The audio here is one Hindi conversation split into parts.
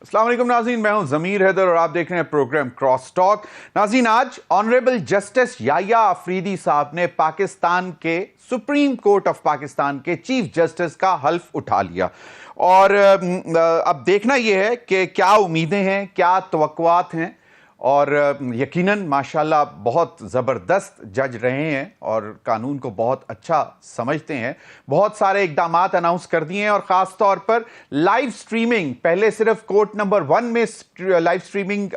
अस्सलाम वालेकुम नाज़रीन, मैं हूं ज़मीर हैदर और आप देख रहे हैं प्रोग्राम क्रॉस टॉक। नाज़रीन, आज ऑनरेबल जस्टिस याह्या अफरीदी साहब ने पाकिस्तान के सुप्रीम कोर्ट ऑफ पाकिस्तान के चीफ जस्टिस का हल्फ उठा लिया और अब देखना यह है कि क्या उम्मीदें हैं, क्या तवक्कुआत हैं। और यकीनन माशाल्लाह बहुत ज़बरदस्त जज रहे हैं और कानून को बहुत अच्छा समझते हैं। बहुत सारे इक़दामात अनाउंस कर दिए हैं और ख़ास तौर पर लाइव स्ट्रीमिंग, पहले सिर्फ कोर्ट नंबर 1 में लाइव स्ट्रीमिंग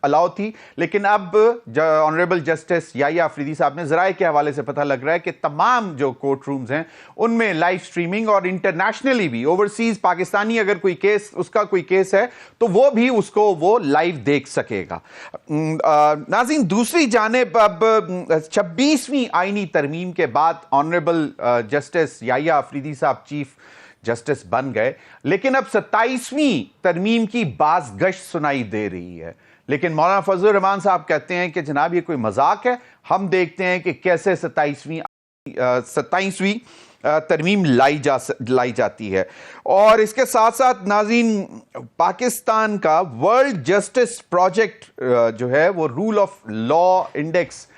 अलाउ थी, लेकिन अब ऑनरेबल जस्टिस याह्या अफरीदी साहब ने ज़राए के हवाले से पता लग रहा है कि तमाम जो कोर्ट रूम्स हैं उनमें लाइव स्ट्रीमिंग और इंटरनेशनली भी ओवरसीज़ पाकिस्तानी अगर कोई केस, उसका कोई केस है तो वो भी उसको वो लाइव देख सकेगा। नाज़रीन, दूसरी जानिब अब 26वीं आईनी तरमीम के बाद ऑनरेबल जस्टिस याह्या अफरीदी साहब चीफ जस्टिस बन गए, लेकिन अब 27वीं तरमीम की बाज़गश्त सुनाई दे रही है। लेकिन मौलाना फजलुर रहमान साहब कहते हैं कि जनाब ये कोई मजाक है, हम देखते हैं कि कैसे 27वीं तरमीम लाई जाती है। और इसके साथ साथ नाज़रीन, पाकिस्तान का वर्ल्ड जस्टिस प्रोजेक्ट जो है वो रूल ऑफ लॉ इंडेक्स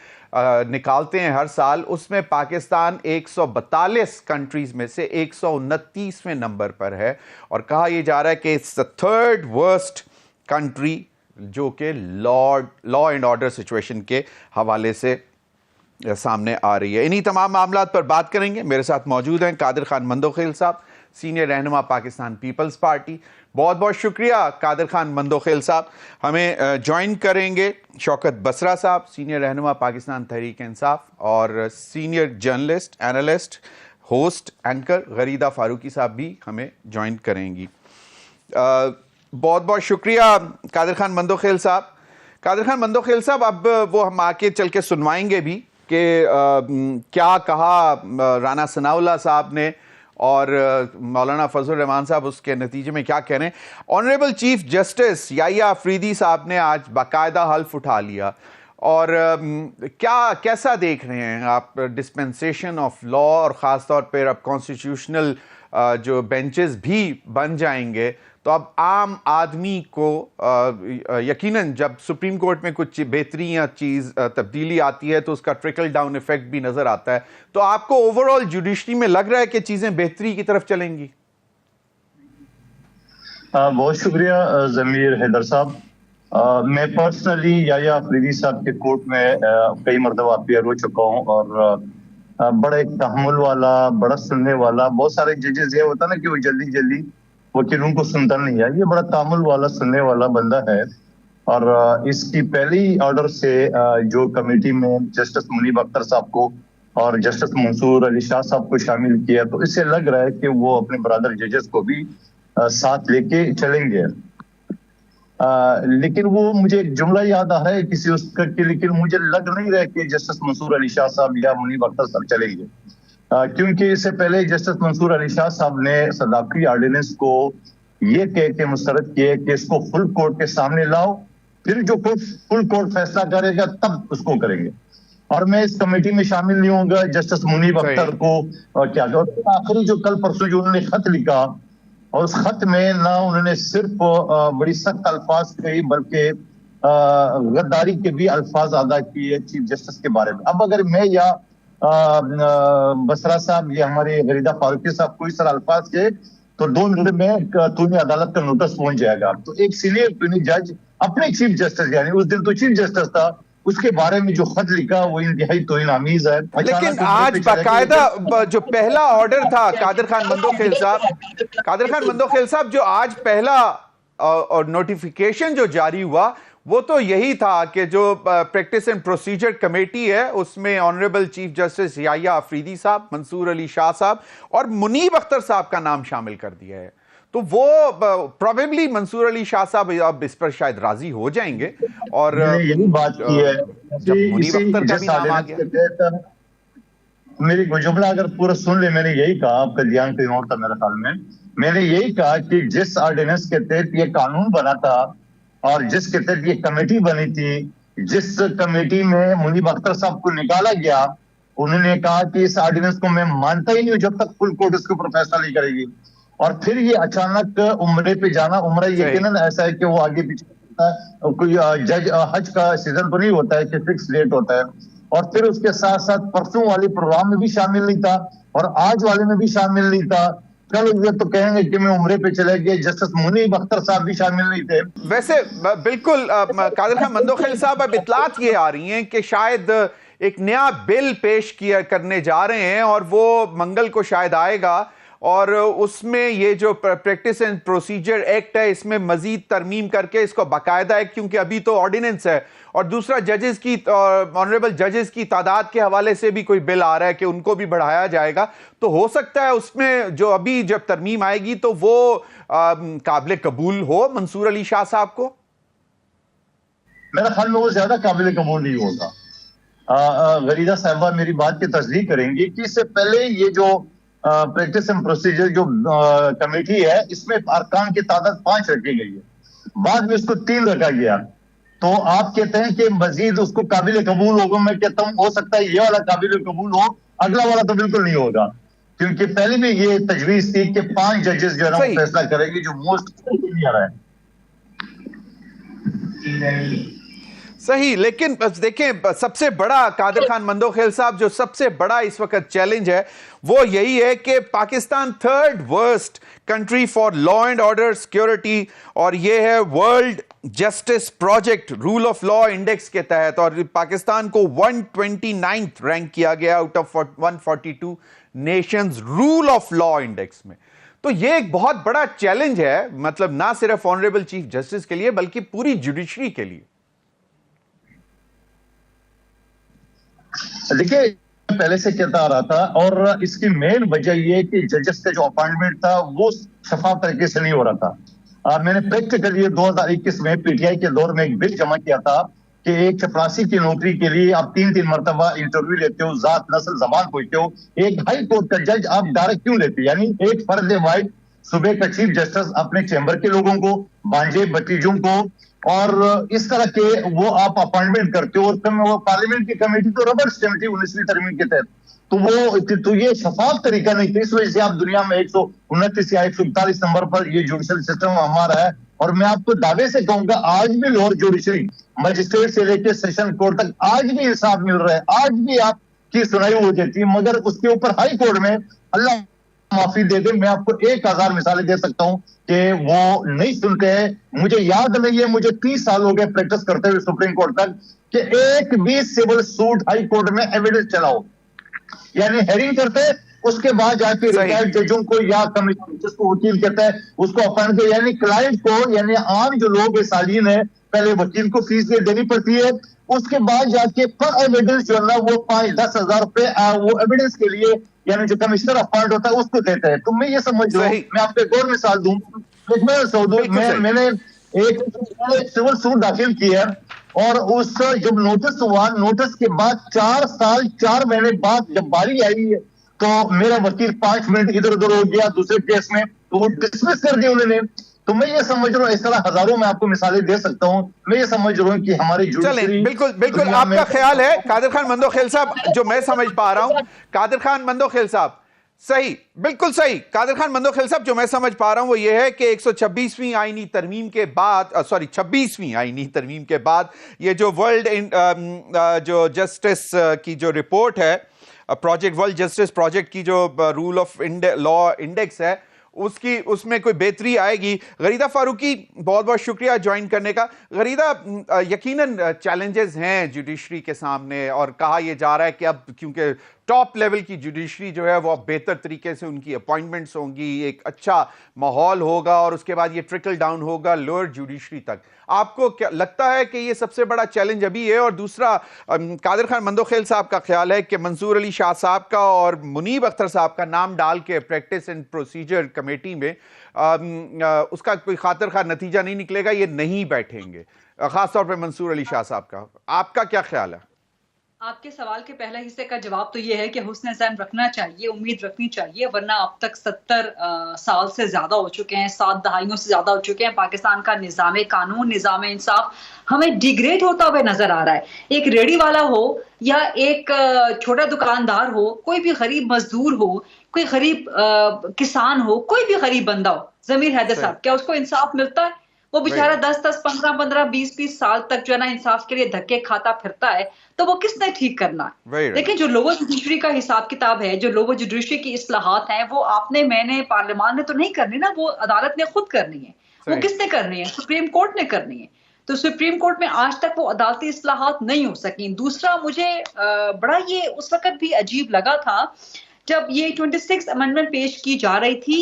निकालते हैं हर साल, उसमें पाकिस्तान 142 कंट्रीज में से 129वें नंबर पर है और कहा यह जा रहा है कि it's the third worst country जो कि लॉ एंड ऑर्डर सिचुएशन के हवाले से सामने आ रही है। इन्हीं तमाम मामलात पर बात करेंगे। मेरे साथ मौजूद हैं कादिर खान मंदोखेल साहब, सीनियर रहनुमा पाकिस्तान पीपल्स पार्टी। बहुत बहुत शुक्रिया कादिर खान मंदोखेल साहब। हमें ज्वाइन करेंगे शौकत बसरा साहब, सीनियर रहनुमा पाकिस्तान तहरीक इंसाफ और senior journalist, analyst, host, anchor Gharida Farooqi साहब भी हमें ज्वाइन करेंगी। बहुत बहुत शुक्रिया कादिर खान मंदोखेल साहब। कादिर खान मंदोखेल साहब, अब वो हम आके चल के सुनवाएंगे भी कि क्या कहा राना सनाउल्लाह साहब ने और मौलाना फजलुर रहमान साहब उसके नतीजे में क्या कह रहे हैं। Honourable chief justice Yahya Afridi साहब ने आज बाकायदा हल्फ उठा लिया और कैसा देख रहे हैं आप डिस्पेंसेशन ऑफ लॉ और ख़ास तौर पर अब कॉन्स्टिट्यूशनल जो बेंचेस भी बन जाएंगे तो अब आम आदमी को यकीनन जब सुप्रीम कोर्ट में कुछ बेहतरी या चीज़ तब्दीली आती है तो उसका ट्रिकल डाउन इफेक्ट भी नज़र आता है। तो आपको ओवरऑल जुडिशरी में लग रहा है कि चीज़ें बेहतरी की तरफ चलेंगी? बहुत शुक्रिया ज़मीर हैदर साहब। मैं पर्सनली याह्या अफरीदी साहब के कोर्ट में कई मरतबा अपीयर हो चुका हूँ और बड़ा एक तहम्मुल वाला, बड़ा सुनने वाला, बहुत सारे जजेस ये होता ना कि वो जल्दी जल्दी वकीलों को सुनता नहीं है, ये बड़ा तामुल वाला, सुनने वाला बंदा है। और इसकी पहली ऑर्डर से जो कमेटी में जस्टिस मुनीब अख्तर साहब को और जस्टिस मंसूर अली शाह साहब को शामिल किया, तो इससे लग रहा है कि वो अपने ब्रदर जजेस को भी साथ लेके चलेंगे। लेकिन वो मुझे एक जुमला याद आ रहा है किसी उसका, लेकिन मुझे लग नहीं रहा कि जस्टिस मंसूर अली शाह साहब या मुनीब अख्तर साहब चलेंगे, क्योंकि इससे पहले जस्टिस मंसूर अली शाह साहब ने सदाकती ऑर्डिनेंस को ये कह के मुस्तरद किए कि इसको फुल कोर्ट के सामने लाओ, फिर जो फुल कोर्ट फैसला करेगा तब उसको करेंगे। और मैं इस कमेटी में शामिल नहीं होऊंगा जस्टिस मुनीब अख्तर को क्या आखिरी जो कल परसों जो उन्होंने खत लिखा और उस खत में ना उन्होंने सिर्फ बड़ी सख्त अल्फाज कही बल्कि गद्दारी के भी अल्फाज अदा किए चीफ जस्टिस के बारे में। अब अगर मैं या बसरा साहब या हमारे गरीदा फारूकी साहब कोई सारा अल्फाज के तो 2 मिनट में तूने अदालत का नोटिस पहुंच जाएगा। तो एक सीनियर तूने जज अपने चीफ जस्टिस, यानी उस दिन तो चीफ जस्टिस था, उसके बारे में जो खत लिखा वो इंतहाई तौहीन-आमीज़ है। लेकिन आज बाकायदा जो पहला ऑर्डर था कादिर खान मंदोखेल साहब, जो आज पहला और नोटिफिकेशन जो जारी हुआ वो तो यही था कि जो प्रैक्टिस एंड प्रोसीजर कमेटी है उसमें honourable chief justice Yahya Afridi साहब, मंसूर अली शाह साहब और मुनीब अख्तर साहब का नाम शामिल कर दिया है। तो वो प्रोबेबली मंसूर अली शाह साहब अब इस पर शायद राजी हो जाएंगे और यही बात की है जब मुनीब अख्तर का भी नाम आ गया। मेरी जुमला अगर पूरा सुन ले, मैंने यही कहा, आपका ध्यान कहीं और था मेरे ख्याल में, मैंने यही कहा कि जिस ऑर्डिनेंस के तहत ये कानून बना था और जिसके तहत ये कमेटी बनी थी, जिस कमेटी में मुनीब अख्तर साहब को निकाला गया, उन्होंने कहा कि इस ऑर्डिनेंस को मैं मानता ही नहीं हूं जब तक फुल कोर्ट इसके ऊपर फैसला नहीं करेगी। और फिर ये अचानक उम्रे पे जाना, उम्रा यकीनन ऐसा है कि वो आगे पीछे होता है, कोई जज हज का सीजन तो नहीं होता है कि फिक्स डेट होता है। और फिर उसके साथ साथ परसों वाले प्रोग्राम में भी शामिल नहीं था और आज वाले में भी शामिल नहीं था। कल ये तो कहेंगे कि मैं उम्रे पे चले गए, जस्टिस मुनीब अख्तर साहब भी शामिल नहीं थे। वैसे बिल्कुल कादिर खान मंदोखिल साहब, अब इतलात ये आ रही हैं कि शायद एक नया बिल पेश किया करने जा रहे हैं और वो मंगल को शायद आएगा और उसमें ये जो प्रैक्टिस एंड प्रोसीजर एक्ट है इसमें मजीद तरमीम करके इसको बाकायदा है, क्योंकि अभी तो ऑर्डिनेंस है, और दूसरा जजेस की, ऑनरेबल जजेस की तादाद के हवाले से भी कोई बिल आ रहा है कि उनको भी बढ़ाया जाएगा। तो हो सकता है उसमें जो अभी जब तरमीम आएगी तो वो काबिल कबूल हो मंसूर अली शाह साहब को। मेरा ख्याल में वो ज्यादा काबिल कबूल नहीं होगा। गरीदा साहबा मेरी बात की तस्दीक करेंगी कि इससे पहले ये जो प्रैक्टिस एंड प्रोसीजर जो कमेटी है इसमें अरकान की तादाद 5 रखी गई है, बाद में इसको 3 रखा गया। तो आप कहते हैं कि मजीद उसको काबिल कबूल होगा, मैं कहता हूं हो सकता है ये वाला काबिल कबूल हो, अगला वाला तो बिल्कुल नहीं होगा, क्योंकि पहले भी ये तजवीज थी कि 5 जजेस जो है ना फैसला करेंगे, जो मोस्ट नहीं आ रहा है। सही, लेकिन देखें सबसे बड़ा कादिर खान मंदोखिल साहब, जो सबसे बड़ा इस वक्त चैलेंज है वो यही है कि Pakistan 3rd worst country for law and order security, और ये है world justice project rule of law index के तहत, और पाकिस्तान को 129th रैंक किया गया out of 142 Nations rule of law index में। तो ये एक बहुत बड़ा चैलेंज है, मतलब ना सिर्फ ऑनरेबल चीफ जस्टिस के लिए बल्कि पूरी जुडिशरी के लिए। देखिए, पहले से कहता आ रहा था, और इसकी मेन वजह ये कि जजेस का जो अपॉइंटमेंट था वो शफाफ तरीके से नहीं हो रहा था। मैंने प्रैक्टिकली ये 2021 में पीटीआई के दौर में एक बिल जमा किया था कि एक चपरासी की नौकरी के लिए आप 3 मरतबा इंटरव्यू लेते हो, जात नस्ल जबान पूछते हो, एक हाई कोर्ट का जज आप डायरेक्ट क्यों लेते? यानी एक फर्ज वाइड सुबह का चीफ जस्टिस अपने चैम्बर के लोगों को, भांजे भतीजों को, और इस तरह के वो आप अपॉइंटमेंट करते हो। और फिर वो पार्लियामेंट की कमेटी तो रबर स्टैम्प थी 19वीं तरमीम के तहत, तो ये शफाफ तरीका नहीं था। इस वजह से आप दुनिया में 129 या 141 नंबर पर ये जुडिशल सिस्टम हमारा है। और मैं आपको दावे से कहूंगा आज भी लोअर जुडिशरी मजिस्ट्रेट से लेकर सेशन कोर्ट तक आज भी इंसाफ मिल रहा है, आज भी आपकी सुनाई हो जाती है, मगर उसके ऊपर हाई कोर्ट में अल्लाह माफी दे दे, मैं आपको 1000 मिसालें दे सकता हूं कि वो नहीं सुनते हैं। मुझे याद नहीं है, मुझे 30 साल हो गए प्रैक्टिस करते हुए सुप्रीम कोर्ट तक, कि एक भी सिविल सूट हाई कोर्ट में एविडेंस चलाओ, यानी हेयरिंग करते उसके बाद जाके रिटायर्ड जजों को या कमीशन जिसको वकील कहता है उसको अपॉइंट कर, यानी क्लाइंट को, यानी आम जो लोग सालीन है, पहले वकील को फीस देनी पड़ती है, उसके बाद जाके पर एविडेंस जो है ना वो 5-10 हजार रुपए वो एविडेंस के लिए, यानी जो कमिश्नर अपॉइंट होता है उसको देता है। तो मैं ये समझ रहा हूँ, मैं आपको एक और मिसाल दूं, मैंने एक सिविल सूट दाखिल किया और उस जब नोटिस हुआ, नोटिस के बाद 4 साल 4 महीने बाद जब बारी आई तो मेरा वकील 5 मिनट इधर उधर हो गया दूसरे केस में, तो वो डिसमिस कर दिया उन्होंने। तो मैं ये समझ रहा हूँ, इस तरह हजारों में आपको मिसालें दे सकता हूँ। मैं ये समझ रहा हूँ कि हमारी जुडिशरी, बिल्कुल बिल्कुल आपका ख्याल है कादिर खान मंदोखिल साहब, जो मैं समझ पा रहा हूं, कादिर खान मंदोखिल साहब सही, बिल्कुल सही, कादिर खान मंदोखिल साहब जो मैं समझ पा रहा हूं वो ये है कि 126वीं आईनी तरमीम के बाद, 26वीं आईनी तरमीम के बाद ये जो वर्ल्ड जो जस्टिस की जो रिपोर्ट है, प्रोजेक्ट वर्ल्ड जस्टिस प्रोजेक्ट की जो रूल ऑफ लॉ इंडेक्स है, उसमें कोई बेहतरी आएगी। गरीदा फारूकी, बहुत बहुत शुक्रिया ज्वाइन करने का। गरीदा, यकीनन चैलेंजेस हैं जुडिशरी के सामने और कहा यह जा रहा है कि अब क्योंकि टॉप लेवल की जुडिशरी जो है वो बेहतर तरीके से उनकी अपॉइंटमेंट्स होंगी, एक अच्छा माहौल होगा और उसके बाद ये ट्रिकल डाउन होगा लोअर जुडिशरी तक। आपको क्या लगता है कि ये सबसे बड़ा चैलेंज अभी है? और दूसरा, कादिर खान मंदोखिल साहब का ख्याल है कि मंसूर अली शाह साहब का और मुनीब अख्तर साहब का नाम डाल के प्रैक्टिस एंड प्रोसीजर कमेटी में उसका कोई खातिर खा नतीजा नहीं निकलेगा, ये नहीं बैठेंगे, खासतौर पर मंसूर अली शाह साहब का। आपका क्या ख्याल है? आपके सवाल के पहले हिस्से का जवाब तो ये है कि हुस्न ज़न रखना चाहिए, उम्मीद रखनी चाहिए, वरना अब तक 70 साल से ज्यादा हो चुके हैं, 7 दहाइयों से ज्यादा हो चुके हैं। पाकिस्तान का निज़ाम कानून, निज़ाम इंसाफ हमें डिग्रेड होता हुआ नजर आ रहा है। एक रेडी वाला हो या एक छोटा दुकानदार हो, कोई भी गरीब मजदूर हो, कोई गरीब किसान हो, कोई भी गरीब बंदा हो, ज़मीर हैदर साहब, क्या उसको इंसाफ मिलता है? वो बेचारा 10-10, 15-15, 20-20 साल तक जो है ना इंसाफ के लिए धक्के खाता फिरता है, तो वो किसने ठीक करना है? देखिए, जो लोअर जुडिशरी का हिसाब किताब है, जो लोअर जुडिशरी की इस्लाहात हैं, वो आपने, मैंने, पार्लियामान ने तो नहीं करनी ना, वो अदालत ने खुद करनी है। वो किसने करनी है? सुप्रीम कोर्ट ने करनी है। तो सुप्रीम कोर्ट में आज तक वो अदालती इस्लाहात नहीं हो सकी। दूसरा, मुझे बड़ा ये उस वक्त भी अजीब लगा था जब ये 26 अमेंडमेंट पेश की जा रही थी।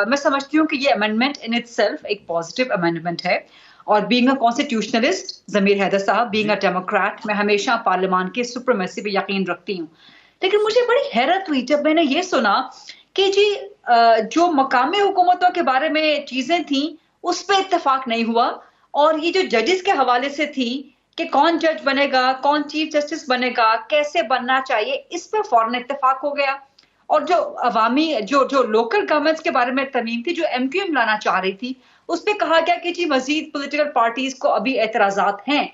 मैं समझती हूँ कि ये अमेंडमेंट इन इटसेल्फ एक पॉजिटिव अमेंडमेंट है, और बीइंग अ कॉन्स्टिट्यूशनलिस्ट, ज़मीर हैदर साहब, बीइंग अ डेमोक्रेट, मैं हमेशा पार्लियामान की सुप्रीमेसी पे यकीन रखती हूँ। लेकिन मुझे बड़ी हैरत हुई जब मैंने ये सुना कि जी जो मकामी हुकूमतों के बारे में चीजें थी उस पर इत्तेफाक नहीं हुआ, और ये जो जजेस के हवाले से थी कि कौन जज बनेगा, कौन चीफ जस्टिस बनेगा, कैसे बनना चाहिए, इस पर फौरन इत्तेफाक हो गया। और जो अवामी जो लोकल गवर्नमेंट्स के बारे में तरमीम थी, जो MQM लाना चाह रही थी, उस पर कहा गया कि जी मजीद पॉलिटिकल पार्टीज को अभी एतराजात हैं।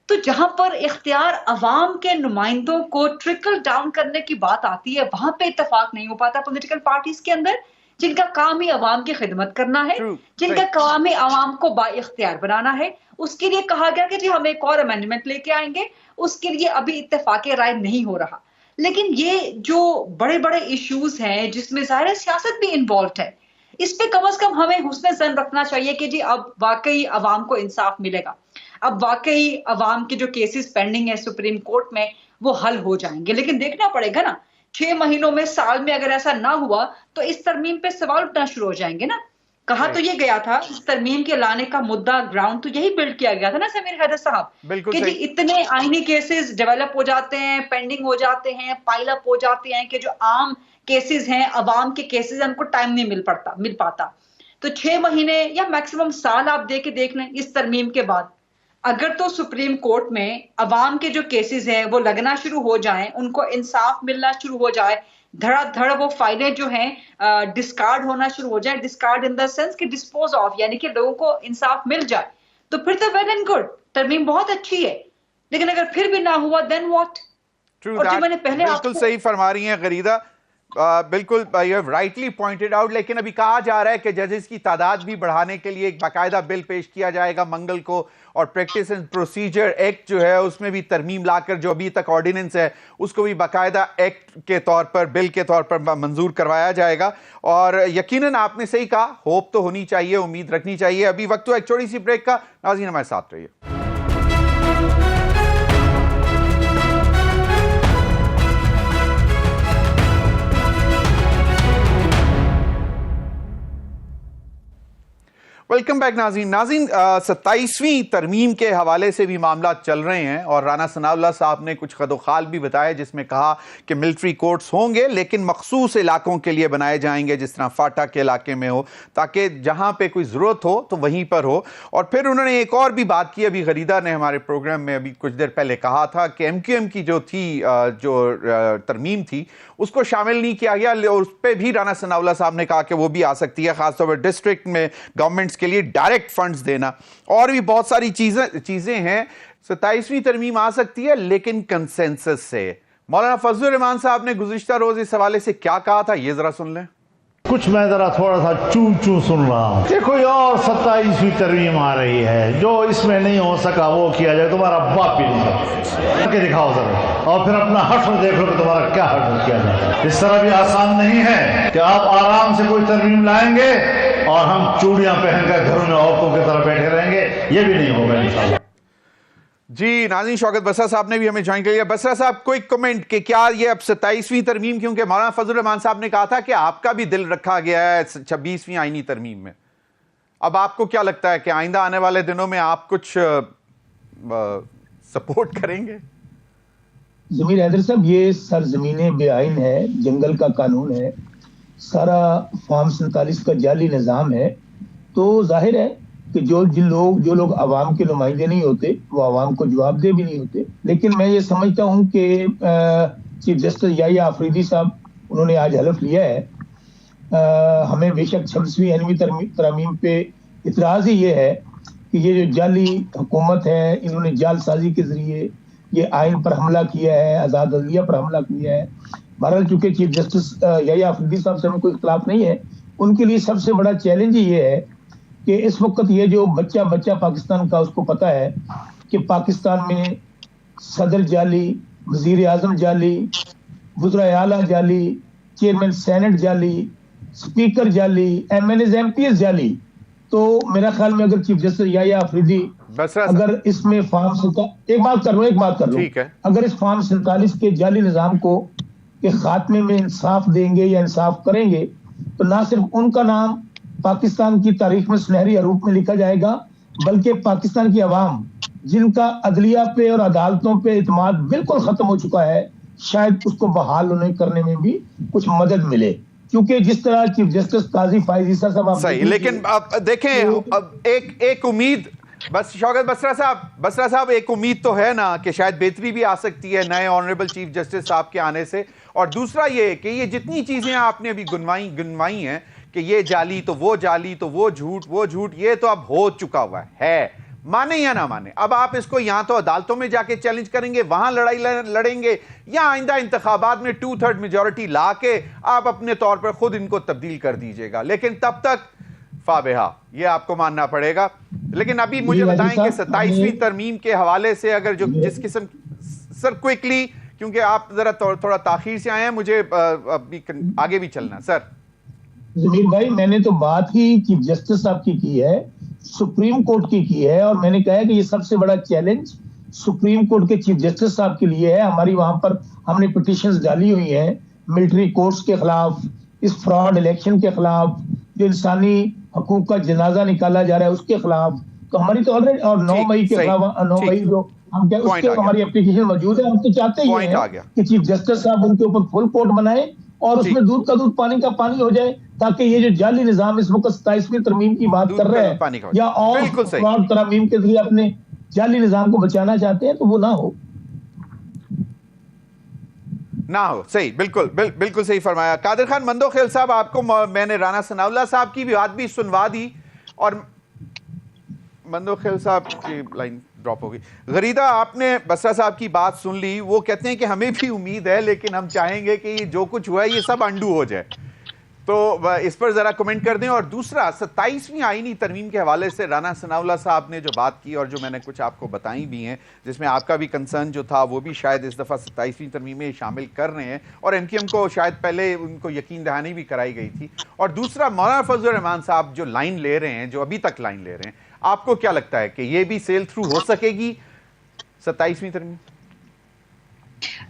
तो जहां पर इख्तियार अवाम के नुमाइंदों को ट्रिकल डाउन करने की बात आती है, वहां पे इत्तेफाक नहीं हो पाता पॉलिटिकल पार्टीज के अंदर, जिनका काम ही अवाम की खिदमत करना है, जिनका काम ही अवाम को बाइख्तियार बनाना है। उसके लिए कहा गया कि जी हम एक और अमेंडमेंट लेके आएंगे, उसके लिए अभी इत्तेफाक राय नहीं हो रहा। लेकिन ये जो बड़े बड़े इश्यूज हैं जिसमें ज़ाहिर सियासत भी इन्वॉल्व है, इस पे कम से कम हमें हुस्न ज़न रखना चाहिए कि जी अब वाकई अवाम को इंसाफ मिलेगा, अब वाकई अवाम के जो केसेस पेंडिंग है सुप्रीम कोर्ट में वो हल हो जाएंगे। लेकिन देखना पड़ेगा ना, 6 महीनों में, साल में अगर ऐसा ना हुआ तो इस तरमीम पे सवाल उठना शुरू हो जाएंगे ना। कहा तो ये गया था, इस तरमीम के लाने का मुद्दा, ग्राउंड तो यही बिल्ड किया गया था ना ज़मीर हैदर साहब, कि जी इतने आईनी केसेस डेवलप हो जाते हैं, पेंडिंग हो जाते हैं, पाइल अप हो जाते हैं कि जो आम केसेस हैं, अवाम के केसेस हैं, उनको टाइम नहीं मिल पाता। तो 6 महीने या मैक्सिमम साल आप दे के देख लें इस तरमीम के बाद, अगर तो सुप्रीम कोर्ट में अवाम के जो केसेस हैं वो लगना शुरू हो जाएं, उनको इंसाफ मिलना शुरू हो जाए, धड़ाधड़ वो फाइलें जो हैं डिस्कार्ड होना शुरू हो जाए, डिस्कार्ड इन द सेंस कि डिस्पोज ऑफ, यानी कि लोगों को इंसाफ मिल जाए, तो फिर तो वेल एंड गुड, तरमीम बहुत अच्छी है। लेकिन अगर फिर भी ना हुआ, देन व्हाट? और जो मैंने पहले बिल्कुल सही फरमा रही हैं गरीदा, बिल्कुल you have rightly pointed out. लेकिन अभी कहा जा रहा है कि जजेस की तादाद भी बढ़ाने के लिए एक बाकायदा बिल पेश किया जाएगा मंगल को, और प्रैक्टिस एंड प्रोसीजर एक्ट जो है उसमें भी तरमीम लाकर जो अभी तक ऑर्डिनेंस है उसको भी बाकायदा एक्ट के तौर पर, बिल के तौर पर मंजूर करवाया जाएगा। और यकीनन आपने सही कहा, होप तो होनी चाहिए, उम्मीद रखनी चाहिए। अभी वक्त तो एक छोटी सी ब्रेक का, नाज़रीन हमारे साथ रहिए। वेलकम बैक नाज़रीन। 27वीं तरमीम के हवाले से भी मामला चल रहे हैं, और राना सनाउल्लाह साहब ने कुछ खदोखाल भी बताया जिसमें कहा कि मिलिट्री कोर्ट्स होंगे लेकिन मखसूस इलाकों के लिए बनाए जाएंगे, जिस तरह फाटा के इलाके में हो, ताकि जहां पे कोई ज़रूरत हो तो वहीं पर हो। और फिर उन्होंने एक और भी बात की, अभी गरीदा ने हमारे प्रोग्राम में अभी कुछ देर पहले कहा था कि MQM की जो थी, जो तरमीम थी उसको शामिल नहीं किया गया, और उस पर भी राना सनाउल्लाह साहब ने कहा कि वो भी आ सकती है, खासतौर पर डिस्ट्रिक्ट में गवर्नमेंट्स के लिए डायरेक्ट फंड्स देना, और भी बहुत सारी चीजें हैं। 27वीं तरमीम आ सकती है लेकिन कंसेंसस से। मौलाना फजलुर रहमान साहब ने गुज़िश्ता रोज इस हवाले से क्या कहा था, ये जरा सुन लें। कुछ मैं जरा थोड़ा सा चू सुन रहा हूँ कि कोई और 27वीं तरमीम आ रही है, जो इसमें नहीं हो सका वो किया जाए। तुम्हारा बाप भी नहीं करके दिखाओ जरा, और फिर अपना हश्र देख लो कि तुम्हारा क्या हश्र किया जाए। इस तरह भी आसान नहीं है कि आप आराम से कोई तरमीम लाएंगे और हम चूड़ियां पहनकर घरों में औरतों की तरह बैठे रहेंगे, ये भी नहीं होगा इंशाल्लाह। जी नाज़रीन, शौकत बसरा साहब ने भी हमें ज्वाइन कर लिया। बसरा साहब, कोई कमेंट कि क्या ये अब 27वीं तरमीम, क्योंकि मौलाना फजलुर रहमान साहब ने कहा था कि आपका भी दिल रखा गया है 26वीं आईनी तरमीम में, अब आपको क्या लगता है कि आइंदा आने वाले दिनों में आप कुछ सपोर्ट करेंगे? ज़मीर हैदर साहब, ये सरजमीने बेआइन है, जंगल का कानून है, सारा फॉर्म 47 का जाली निज़ाम है, तो जाहिर है कि जो लोग आवाम के नुमाइंदे नहीं होते वो आवाम को जवाबदेह भी नहीं होते। लेकिन मैं ये समझता हूँ कि चीफ जस्टिस याहिया अफरीदी साहब उन्होंने आज हलफ लिया है। हमें बेशक 26वीं एनवी तरमीम पे इतराज़ ही ये है कि ये जो जाली हुकूमत है, इन्होंने जालसाजी के जरिए ये आइन पर हमला किया है, आज़ाद अदलिया पर हमला किया है। बहरहाल चूंकि चीफ जस्टिस याहिया अफरीदी साहब से हमें कोई इख्तिलाफ नहीं है, उनके लिए सबसे बड़ा चैलेंज ये है कि इस वक्त ये जो बच्चा पाकिस्तान का, उसको पता है कि पाकिस्तान में सदर जाली, वजीर आजम जाली, वज़ीर आला जाली, चेयरमैन सेनेट जाली, स्पीकर जाली, MNAs MPs जाली। तो मेरा ख्याल में अगर चीफ जस्टिस याहिया अफरीदी अगर इसमें एक बात कर लो अगर इस फॉर्म 47 के जाली निजाम को के खात्मे में इंसाफ देंगे या इंसाफ करेंगे, तो ना सिर्फ उनका नाम पाकिस्तान की तारीख में सुनहरी हरूफ में लिखा जाएगा, बल्कि पाकिस्तान की आवाम जिनका अदलिया पे और अदालतों पे इत्मीनान बिल्कुल खत्म हो चुका है, शायद उसको बहाल उन्हें करने में भी कुछ मदद मिले। क्योंकि जिस तरह चीफ जस्टिस काजी फायज ईसा साहब सही, लेकिन अब देखें, अब एक उम्मीद, बस शौकत बसरा साहब एक उम्मीद तो है ना कि शायद बेहतरी भी आ सकती है नए ऑनरेबल चीफ जस्टिस साहब के आने से। और दूसरा ये कि ये जितनी चीजें आपने अभी गुनवाई हैं कि ये जाली तो वो जाली तो वो झूठ, ये तो अब हो चुका हुआ है, माने या ना माने। अब आप इसको यहां तो अदालतों में जाके चैलेंज करेंगे, वहां लड़ाई लड़ेंगे, या आइंदा इंतखाबात में 2/3 मेजॉरिटी ला के आप अपने तौर पर खुद इनको तब्दील कर दीजिएगा। लेकिन तब तक फाबेहा ये आपको मानना पड़ेगा। लेकिन अभी मुझे बताएं कि 27वीं तरमीम के हवाले से अगर जो जिस किस्म, सर क्विकली, क्योंकि आप जरा थोड़ा ताखीर से आए हैं, मुझे अभी आगे भी चलना। सर जमीर भाई, मैंने तो बात ही चीफ जस्टिस साहब की है, सुप्रीम कोर्ट की है, और मैंने कहा है कि ये सबसे बड़ा चैलेंज सुप्रीम कोर्ट के चीफ जस्टिस साहब के लिए है। हमारी वहां पर हमने पिटीशंस डाली हुई हैं मिलिट्री कोर्ट्स के खिलाफ, इस फ्रॉड इलेक्शन के खिलाफ, जो इंसानी हकूक का जनाजा निकाला जा रहा है उसके खिलाफ। तो हमारी तो ऑलरेडी, और 9 मई के अलावा 9 मई जो हम क्या उसके हमारी एप्लीकेशन मौजूद है। हम तो चाहते ही हैं कि चीफ जस्टिस साहब उनके ऊपर फुल कोर्ट बनाए और उसमें दूध का दूध पानी का पानी हो जाए, ताकि ये जो जाली निजाम इस वक्त 27वीं तरमीम की बात कर रहे हैं या और फ्रॉड तरमीम के जरिए अपने जाली निजाम को बचाना चाहते हैं, तो वो ना हो। सही, बिल्कुल सही फरमाया। कादिर खान मंदोखेल साहब, आपको मैंने राना सनाउल्लाह साहब की भी बात भी सुनवा दी और मंदोखेल साहब की लाइन ड्रॉप हो गई। गरीदा, आपने बसरा साहब की बात सुन ली, वो कहते हैं कि हमें भी उम्मीद है, लेकिन हम चाहेंगे कि जो कुछ हुआ है ये सब अंडू हो जाए। तो इस पर जरा कमेंट कर दें। और दूसरा, 27वीं आईनी तरमीम के हवाले से राना सनाउल्लाह साहब ने जो बात की और जो मैंने कुछ आपको बताई भी हैं, जिसमें आपका भी कंसर्न जो था वो भी शायद इस दफ़ा 27वीं तरमीम में शामिल कर रहे हैं, और MQM को शायद पहले उनको यकीन दहानी भी कराई गई थी। और दूसरा, मौलाना फजलुर रहमान साहब जो लाइन ले रहे हैं, जो अभी तक लाइन ले रहे हैं, आपको क्या लगता है कि ये भी सेल थ्रू हो सकेगी 27वीं तरमीम?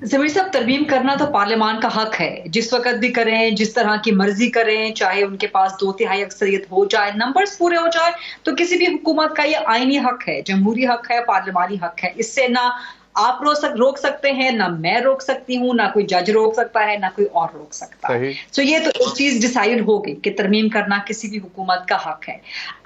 जमीर साहब, तरमीम करना तो पार्लियामान का हक है, जिस वक्त भी करें, जिस तरह की मर्जी करें, चाहे उनके पास 2/3 अक्सरियत हो जाए, नंबर्स पूरे हो जाए, तो किसी भी हुकूमत का ये आईनी हक है, जमहूरी हक है, पार्लियामानी हक है। इससे ना आप रोक सकते हैं, ना मैं रोक सकती हूँ, ना कोई जज रोक सकता है, ना कोई और रोक सकता है। तो ये तो एक चीज डिसाइड हो गई कि तरमीम करना किसी भी हुकूमत का हक है।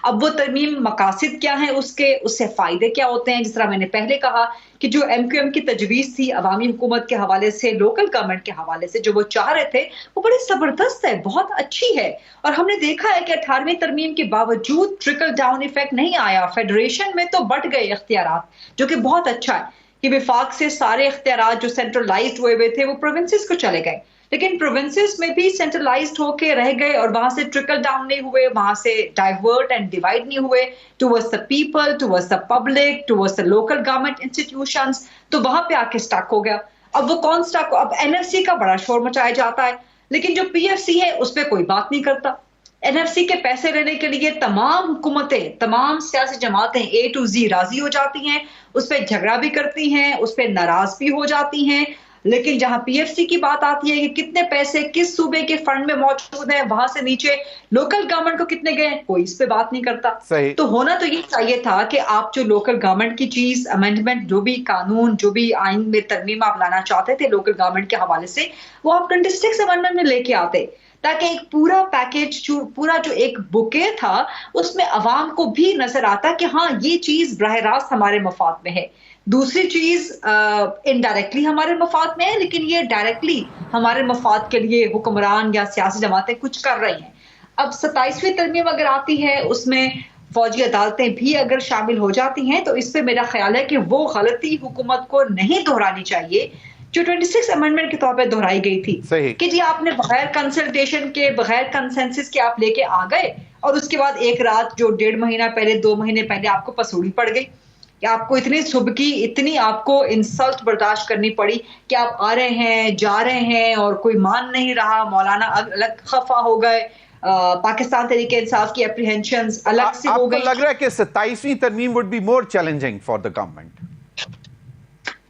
अब वो तरमीम मकासद क्या है, उससे फायदे क्या होते हैं, जिस तरह मैंने पहले कहा कि जो MQM की तजवीज थी अवामी हुकूमत के हवाले से, लोकल गवर्नमेंट के हवाले से, जो वो चाह रहे थे, वो बड़ी जबरदस्त है, बहुत अच्छी है। और हमने देखा है कि 18वीं तरमीम के बावजूद ट्रिकल डाउन इफेक्ट नहीं आया। फेडरेशन में तो बढ़ गए इख्तियारात, जो कि बहुत अच्छा है कि विफाक से सारे इख्तियारात जो सेंट्रलाइज्ड हुए थे वो प्रोविंसेस को चले गए, लेकिन प्रोविंसेस में भी सेंट्रलाइज्ड होके रह गए और वहां से ट्रिकल डाउन नहीं हुए, वहां से डाइवर्ट एंड डिवाइड नहीं हुए towards the people, towards the public, towards the local government institutions. तो वहां पे आके स्टक हो गया। अब वो कौन स्टक? अब NFC का बड़ा शोर मचाया जाता है, लेकिन जो PFC है उस पर कोई बात नहीं करता। NFC के पैसे लेने के लिए तमाम हुकूमतें, तमाम सियासी जमातें A to Z राजी हो जाती हैं, उस पर झगड़ा भी करती हैं, उस पर नाराज भी हो जाती हैं। लेकिन जहां PFC की बात आती है कि कितने पैसे किस सूबे के फंड में मौजूद है, वहां से नीचे लोकल गवर्नमेंट को कितने गए, कोई इस पे बात नहीं करता। तो होना तो ये चाहिए था कि आप जो लोकल गवर्नमेंट की चीज, अमेंडमेंट, जो भी कानून, जो भी आइन में तरमीम आप लाना चाहते थे लोकल गवर्नमेंट के हवाले से, वो आप 26 अमेंडमेंट में लेके आते, ताकि एक पूरा पैकेज, पूरा जो एक बुके था उसमें अवाम को भी नजर आता कि हाँ ये चीज बराह रास्त हमारे मफाद में है। दूसरी चीज इनडायरेक्टली हमारे मफाद में है, लेकिन ये डायरेक्टली हमारे मफाद के लिए हुक्मरान या सियासी जमातें कुछ कर रही हैं। अब 27वीं तरमीम अगर आती है, उसमें फौजी अदालतें भी अगर शामिल हो जाती हैं, तो इससे मेरा ख्याल है कि वो गलती हुकूमत को नहीं दोहरानी चाहिए जो 26 अमेंडमेंट के तौर पे दोहराई गई थी कि जी आपने बगैर कंसल्टेशन के, बगैर कंसेंसस के आप लेके आ गए और उसके बाद एक रात जो 1.5 महीना पहले, 2 महीने पहले आपको पसूड़ी पड़ गई, कि आपको इतनी सुबकी, इतनी आपको इंसल्ट बर्दाश्त करनी पड़ी कि आप आ रहे हैं, जा रहे हैं और कोई मान नहीं रहा। मौलाना अलग खफा हो गए, पाकिस्तान तहरीक इंसाफ की एप्रीहेंशंस अलग से हो गई। आपको लग रहा है कि 27वीं तरमीम would be more challenging for the government?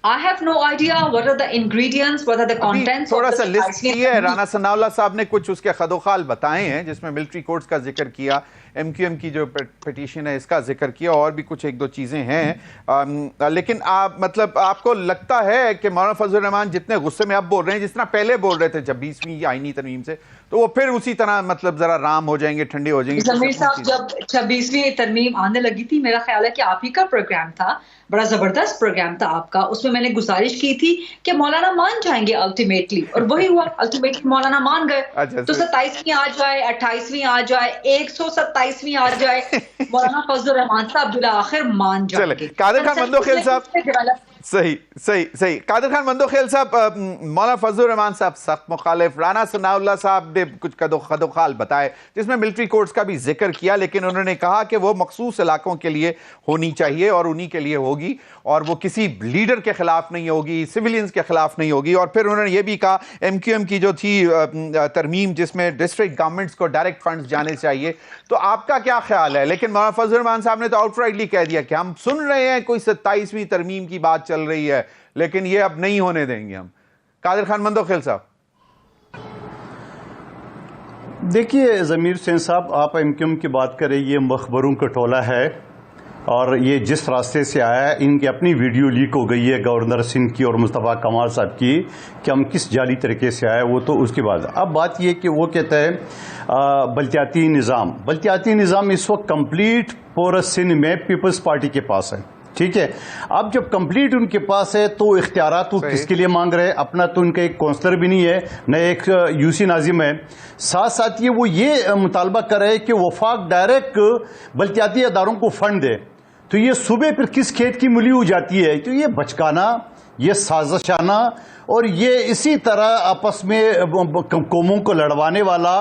I have no idea what are the ingredients, what are the contents. थोड़ा सा लिस्ट किया है, राना सनाउल्लाह साहब ने कुछ उसके खदोखाल बताए हैं, जिसमें मिलिट्री कोर्ट्स का जिक्र किया, MQM की जो पिटीशन है इसका जिक्र किया, और भी कुछ एक दो चीजें हैं। लेकिन आप मतलब आपको लगता है कि मौलाना फजलुर रहमान जितने गुस्से में अब बोल रहे हैं, जितना पहले बोल रहे थे 26वीं आईनी तरमीम से, तो वो फिर उसी तरह मतलब जरा राम हो जाएंगे, ठंडे हो जाएंगे? जमीर साहब, जब 26वीं तरमीम आने लगी थी, मेरा ख्याल है कि आप ही का प्रोग्राम था, बड़ा जबरदस्त प्रोग्राम था आपका, उसमें मैंने गुजारिश की थी कि मौलाना मान जाएंगे अल्टीमेटली, और वही हुआ, अल्टीमेटली मौलाना मान गए। तो 27वीं आ जाए, 28वीं आ जाए, 127वीं आ जाए, मौलाना फजलुर रहमान साहब बिला आखिर मान जाएंगे। कादिर खान मंदोखेल साहब, सही सही सही, कादिर खान मंदोखेल साहब, मौलाना फजलुर रहमान साहब सख्त मुखालिफ, राना सनाउल्लाह साहब ने कुछ खदोखाल बताए जिसमें मिलिट्री कोर्ट्स का भी जिक्र किया, लेकिन उन्होंने कहा कि वो मखसूस इलाकों के लिए होनी चाहिए और उन्हीं के लिए होगी, और वो किसी लीडर के खिलाफ नहीं होगी, सिविलियंस के खिलाफ नहीं होगी। और फिर उन्होंने ये भी कहा MQM की जो थी तरमीम जिसमें डिस्ट्रिक्ट गवर्नमेंट्स को डायरेक्ट फंड्स जाने चाहिए, तो आपका क्या ख्याल है? लेकिन मौलाना फजलुर रहमान साहब ने तो आउटराइटली कह दिया कि हम सुन रहे हैं कोई 27वीं तरमीम की बात चल रही है, लेकिन ये अब नहीं होने देंगे हम। कादिर खान मंदोखेल साहब, देखिए ज़मीर हुसैन साहब, आप MQM की बात करें, ये मखबरों का टोला है, और ये जिस रास्ते से आया है, इनकी अपनी वीडियो लीक हो गई है गवर्नर सिंध की और मुस्तफ़ा कमाल साहब की, कि हम किस जाली तरीके से आए, वो तो उसकी बात। अब बात ये कि वो कहता है बल्दियाती निज़ाम इस वक्त कंप्लीट पूरा सिंध में पीपल्स पार्टी के पास है, ठीक है। अब जब कंप्लीट उनके पास है तो इख्तियारात वो किसके लिए मांग रहे हैं? अपना तो उनका एक काउंसलर भी नहीं है, न एक यूसी नाजिम है, साथ साथ वो ये मुतालबा कर रहे हैं कि वफाक डायरेक्ट बल्दियाती अदारों को फंड दे। तो ये सुबह फिर किस खेत की मूली हो जाती है? तो ये बचकाना, ये साजिशाना, और ये इसी तरह आपस में कौमों को लड़वाने वाला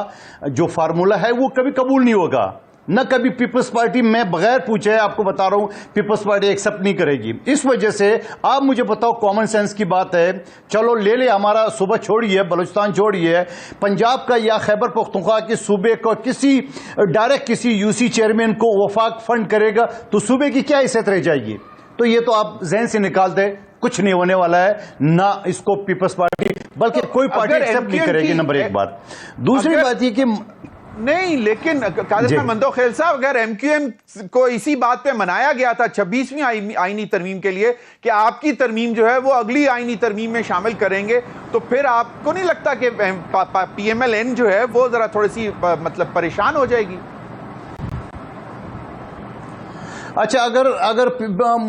जो फार्मूला है वो कभी कबूल नहीं होगा। न कभी पीपल्स पार्टी, मैं बगैर पूछे आपको बता रहा हूं, पीपल्स पार्टी एक्सेप्ट नहीं करेगी। इस वजह से आप मुझे बताओ, कॉमन सेंस की बात है, चलो ले ले, हमारा सूबा छोड़िए, बलूचिस्तान छोड़िए, पंजाब का या खैबर पख्तूनख्वा के सूबे को किसी डायरेक्ट किसी यूसी चेयरमैन को वफाक फंड करेगा तो सूबे की क्या हैसियत रह जाएगी? तो ये तो आप जहन से निकाल दे, कुछ नहीं होने वाला है, ना इसको पीपल्स पार्टी बल्कि कोई पार्टी एक्सेप्ट नहीं करेगी। नंबर एक बात। दूसरी बात ये कि नहीं, लेकिन कादिर खान मंदोखेल साहब, अगर MQM को इसी बात पे मनाया गया था 26वीं आईनी तरमीम के लिए कि आपकी तरमीम जो है वो अगली आईनी तरमीम में शामिल करेंगे, तो फिर आपको नहीं लगता कि PMLN जो है वो जरा थोड़ी सी मतलब परेशान हो जाएगी? अच्छा, अगर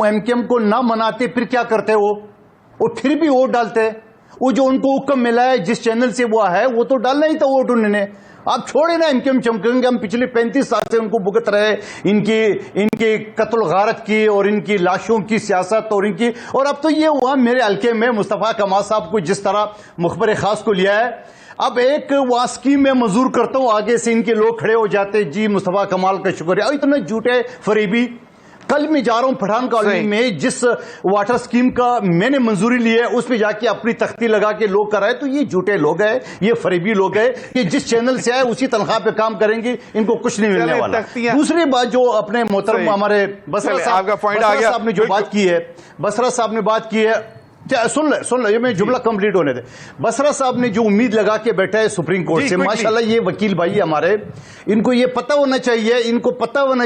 MQM को ना मनाते फिर क्या करते वो? और फिर भी वोट डालते, वो जो उनको हुक्म मिला है जिस चैनल से वो है वो तो डालना ही था वोट उन्होंने। आप छोड़े ना MQM चमकेंगे, हम पिछले 35 साल से उनको भुगत रहे, इनकी कत्ल गारत की और इनकी लाशों की सियासत और अब तो ये हुआ मेरे हल्के में मुस्तफ़ा कमाल साहब को जिस तरह मुखबर खास को लिया है। अब एक वहां स्कीम में मंजूर करता हूं, आगे से इनके लोग खड़े हो जाते, जी मुस्तफ़ा कमाल का शुक्रिया, इतने झूठे फरीबी। कल मैं जा रहा हूं पठान कॉलोनी में, जिस वाटर स्कीम का मैंने मंजूरी ली है उस पे जाके अपनी तख्ती लगा के लोग कर रहे हैं, तो ये झूठे लोग हैं, ये फरीबी लोग हैं, ये जिस चैनल से आए उसी तनख्वाह पे काम करेंगे, इनको कुछ नहीं मिलने वाला। दूसरी बात जो अपने मोहतरम हमारे बसरा साहब ने जो बात की है, बसरा साहब ने बात की है, सुन ले, ये मैं जुमला कंप्लीट होने दे। बसरा साहब ने जो उम्मीद लगा के बैठा है सुप्रीम कोर्ट से, माशाल्लाह ये वकील भाई हमारे, इनको ये पता होना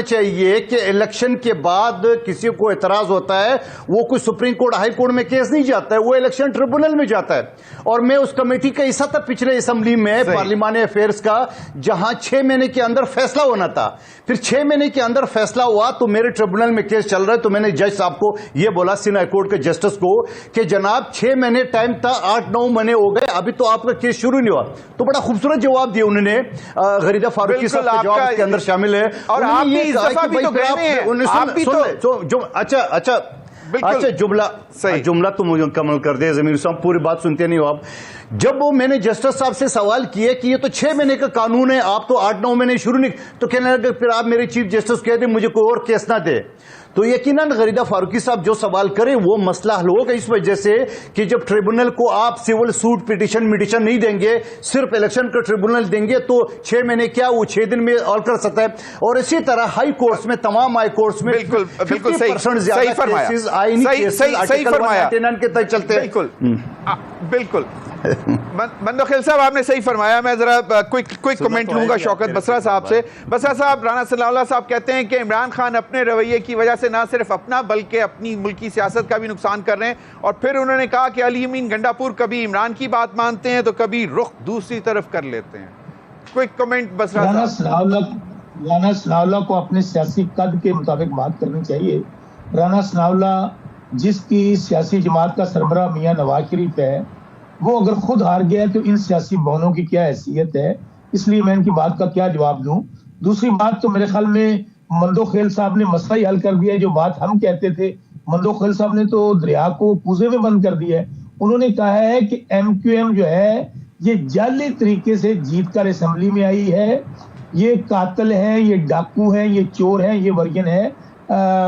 चाहिए कि इलेक्शन के बाद किसी को एतराज होता है वो कोई सुप्रीम कोर्ट हाई कोर्ट में केस नहीं जाता है, वो इलेक्शन ट्रिब्यूनल में जाता है। और मैं उस कमेटी का हिस्सा था पिछले असेंबली में पार्लिमानी अफेयर्स का, जहां 6 महीने के अंदर फैसला होना था। फिर 6 महीने के अंदर फैसला हुआ तो मेरे ट्रिब्यूनल में केस चल रहा है, तो मैंने जज साहब को यह बोला, सिंध हाई कोर्ट के जस्टिस को, कि जनाब 6 महीने टाइम था, 8-9 महीने हो गए, अभी तो आपका केस शुरू नहीं हुआ। तो बड़ा खूबसूरत जवाब दिया उन्होंने, गरीदा फारूकी साहब का जवाब इसके अंदर शामिल है। और आप भी इस दफा भी तो गए हैं, आप भी तो अच्छा जुमला तो मुझे कमल कर दे जमीर साहब, पूरी बात सुनते नहीं हो आप। जब वो मैंने जस्टिस साहब से सवाल किया कि ये तो 6 महीने का कानून है, आप तो 8-9 महीने शुरू नहीं, तो कहने लगे फिर आप मेरे चीफ जस्टिस कहते मुझे कोई और केस ना दे। तो यकीनन गरीदा फारूकी साहब जो सवाल करें वो मसला हल होगा, इस वजह से कि जब ट्रिब्यूनल को आप सिविल सूट पिटिशन नहीं देंगे, सिर्फ इलेक्शन का ट्रिब्यूनल देंगे, तो 6 महीने क्या वो 6 दिन में ऑल कर सकता है। और इसी तरह हाई कोर्ट्स में, तमाम हाई कोर्ट्स में बिल्कुल सही फरमाया के तहत चलते हैं। बिल्कुल मंदोखिल साहब आपने सही फरमाया। मैं जरा क्विक कमेंट लूंगा शौकत बसरा साहब से। बसरा साहब, राना सनाउल्लाह साहब कहते हैं कि इमरान खान अपने रवैये की वजह से ना सिर्फ अपना बल्कि अपनी मुल्की सियासत का भी नुकसान कर रहे हैं। और फिर उन्होंने कहा कि अली अमीन गंडापुर कभी इमरान की बात मानते हैं तो कभी रुख दूसरी तरफ कर लेते हैं। क्विक कमेंट बसरा साहब। राना सनाउल्लाह को अपने सियासी कद के मुताबिक बात करनी चाहिए। राना सनाउल्लाह जिसकी सियासी जमात का सरबराह मियां नवाज शरीफ है, वो अगर खुद हार गया है तो इन सियासी बहुनों की क्या हैसियत है, इसलिए मैं इनकी बात का क्या जवाब दूं। दूसरी बात तो मेरे ख्याल में मंदोखेल साहब ने मसला ही हल कर दिया है। जो बात हम कहते थे, मंदोखेल साहब ने तो दरिया को पूजे में बंद कर दिया है। उन्होंने कहा है कि MQM जो है ये जाली तरीके से जीत कर असेंबली में आई है, ये कातिल है, ये डाकू है, ये चोर है, ये वर्जन है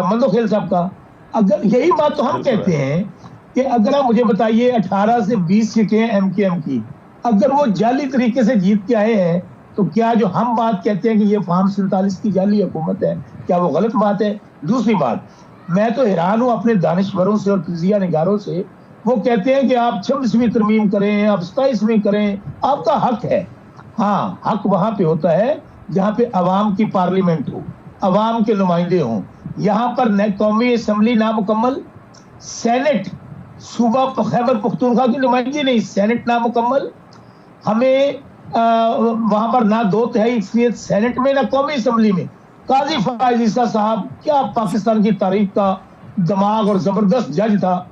मंदोखेल साहब का। अगर यही बात तो हम कहते हैं कि अगर आप मुझे बताइए 18 से 20 सीटें हैं MQM की, अगर वो जाली तरीके से जीत के आए हैं तो क्या जो हम बात कहते हैं कि ये फार्म 47 की जाली हुकूमत है, क्या वो गलत बात है? दूसरी बात, मैं तो हैरान हूं अपने दानिश्वरों से और तजिया निगारों से। वो कहते हैं कि आप 26वीं तरमीम करें, आप 27वीं करें, आपका हक है। हाँ, हक वहां पे होता है जहां पे अवाम की पार्लियामेंट हो, अवाम के नुमाइंदे हों। यहाँ पर कौमी असम्बली नामुकम्मल, सेनेट सूबा खैबर पख्तूनख्वा की नुमाइंदगी नहीं, सेनेट नामुकम्मल। हमें वहां पर ना 2/3 अक्सरियत सेनेट में ना कौमी असम्बली में। काजी फयाज ईसा साहब क्या पाकिस्तान की तारीख का दिमाग और जबरदस्त जज था,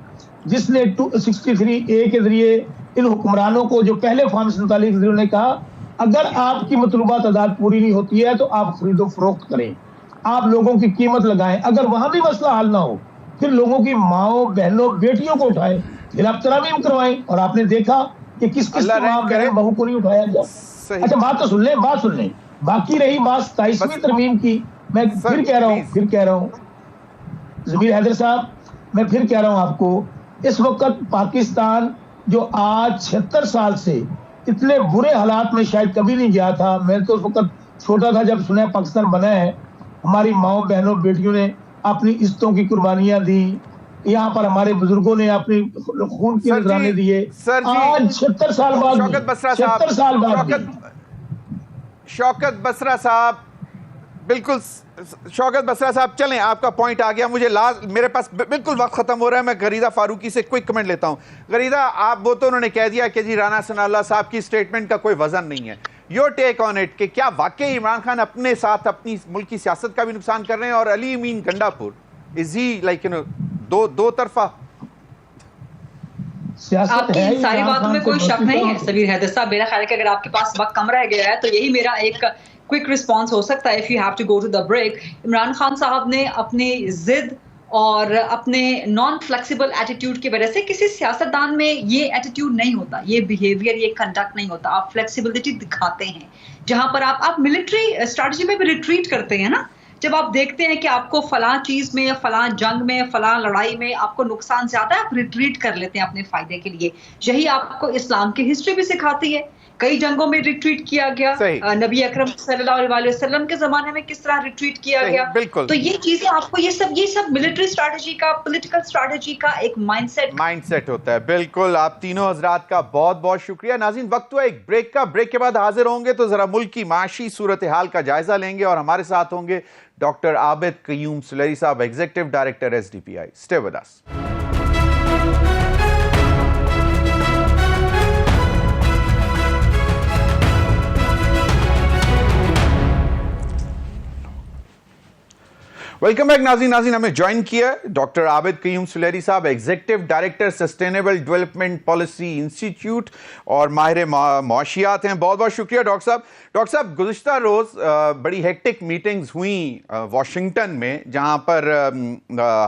जिसने 263A के जरिए इन हुक्मरानों को, जो पहले फार्म 47 के जरिए कहा, अगर आपकी मतलूबा तादाद पूरी नहीं होती है तो आप खरीदो फरोख्त करें, आप लोगों की कीमत लगाएं। अगर वहां भी मसला हल ना हो, फिर लोगों की माओ बहनों बेटियों को उठाएं, फिर आप तरामीम करवाएं। और आपने देखा कि किस बहू को नहीं उठाया गया। अच्छा, बात तो सुन लें। बाकी रही बात 27वीं तरमीम की, मैं फिर कह रहा हूं ज़मीर हैदर साहब, मैं फिर कह रहा हूं आपको, इस वक्त पाकिस्तान जो आज 76 साल से इतने बुरे हालात में शायद कभी नहीं गया था। मैं तो उस वक्त छोटा था जब सुना पाकिस्तान बना है। हमारी माओ बहनों बेटियों ने अपनी इज्जतों की कुर्बानियां दी, यहाँ पर हमारे बुजुर्गों ने अपनी खून के नजराने दिए। आज 76 साल बाद, शौकत बसरा साहब, बिल्कुल शौकत बसरा साहब, चलें, आपका पॉइंट आ गया। मुझे मेरे पास बिल्कुल वक्त खत्म हो रहा है। मैं गरीदा फारूकी से क्विक कमेंट लेता हूं। गरीदा, आप वो तो उन्होंने कह दिया कि जी राना सनाउल्लाह साहब की स्टेटमेंट का कोई वजन नहीं है। योर टेक ऑन इट कि क्या वाकई इमरान खान अपने साथ अपनी मुल्क की सियासत का भी नुकसान कर रहे हैं, और अली अमीन गंडापुर इज ही लाइक दो तरफा? आपकी सारी बातों में कोई शक नहीं है ज़मीर हैदर साहब। मेरा ख्याल है कि अगर आपके पास वक्त कम रह गया है तो यही मेरा एक क्विक रिस्पॉन्स हो सकता है, if you have to go to the break. Imran Khan साहब ने अपनी जिद और अपने नॉन फ्लेक्सिबल एटीट्यूड की वजह से, किसी सियासतदान में ये एटीट्यूड नहीं होता, ये बिहेवियर, ये कंडक्ट नहीं होता। आप फ्लेक्सिबिलिटी दिखाते हैं जहां पर आप मिलिट्री स्ट्रैटेजी में भी रिट्रीट करते हैं ना। जब आप देखते हैं कि आपको फलां चीज में, फलां जंग में, फलां लड़ाई में आपको नुकसान ज्यादा है, आप रिट्रीट कर लेते हैं अपने फायदे के लिए। यही आपको इस्लाम की हिस्ट्री भी सिखाती है कई जंगों में रिट्रीट किया गया, नबी अकरम सल्लल्लाहु अलैहि वसल्लम के जमाने में किस तरह रिट्रीट किया गया। बिल्कुल। तो ये चीजें आपको ये सब मिलिट्री स्ट्रैटेजी का, पॉलिटिकल स्ट्रैटेजी का एक माइंडसेट होता है। बिल्कुल, आप तीनों हजरात का बहुत बहुत शुक्रिया। नाज़रीन, वक्त हुआ एक ब्रेक का। ब्रेक के बाद हाजिर होंगे तो जरा मुल्क की माशी सूरत हाल का जायजा लेंगे और हमारे साथ होंगे डॉक्टर आबिद क़य्यूम सुलेरी साहब, executive director SDPI। Stay with us. Welcome back नाज़रीन। हमें ज्वाइन किया डॉक्टर आबिद क़य्यूम सुलेरी साहब, executive director sustainable development policy institute और माहिर मौशियात हैं। बहुत बहुत शुक्रिया डॉक्टर साहब। डॉक्टर साहब, गुज़िश्ता रोज़ बड़ी हेक्टिक मीटिंग्स हुई वाशिंगटन में, जहां पर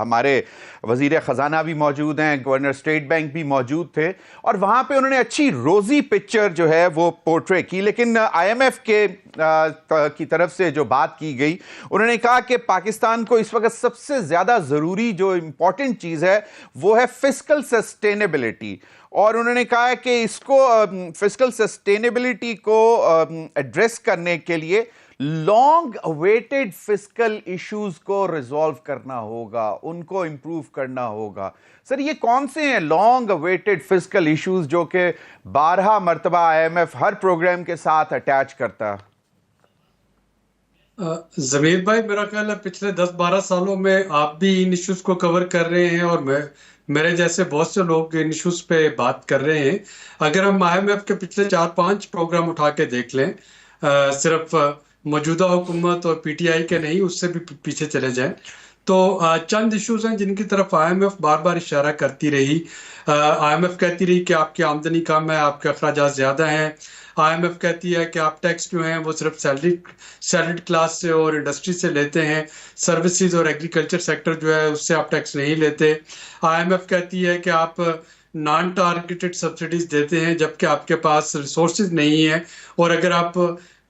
हमारे वज़ीर ख़जाना भी मौजूद हैं, गवर्नर स्टेट बैंक भी मौजूद थे, और वहां पे उन्होंने अच्छी रोज़ी पिक्चर जो है वो पोर्ट्रे की। लेकिन IMF की तरफ से जो बात की गई, उन्होंने कहा कि पाकिस्तान को इस वक्त सबसे ज्यादा जरूरी जो इंपॉर्टेंट चीज है वो है फिस्कल सस्टेनेबिलिटी, और उन्होंने कहा कि इसको फिस्कल सस्टेनेबिलिटी को एड्रेस करने के लिए लॉन्ग अवेटेड फिस्कल इश्यूज को रिजॉल्व करना होगा, उनको इंप्रूव करना होगा। सर, ये कौन से हैं लॉन्ग अवेटेड फिस्कल इश्यूज जो कि 12 मरतबा IMF हर प्रोग्राम के साथ अटैच करता है? जमीर भाई, मेरा ख्याल है पिछले 10-12 सालों में आप भी इन इश्यूज को कवर कर रहे हैं और मेरे जैसे बहुत से लोग इन इश्यूज पे बात कर रहे हैं। अगर हम IMF के पिछले 4-5 प्रोग्राम उठा के देख लें, सिर्फ मौजूदा हुकूमत और PTI के नहीं, उससे भी पीछे चले जाएं, तो चंद इश्यूज हैं जिनकी तरफ IMF बार बार इशारा करती रही। IMF कहती रही कि आपकी आमदनी कम है, आपके अखराजात ज्यादा हैं। IMF कहती है कि आप टैक्स जो हैं वो सिर्फ सैलरीड क्लास से और इंडस्ट्री से लेते हैं, सर्विसेज और एग्रीकल्चर सेक्टर जो है उससे आप टैक्स नहीं लेते। IMF कहती है कि आप नॉन टारगेटेड सब्सिडीज देते हैं जबकि आपके पास रिसोर्सेज नहीं है, और अगर आप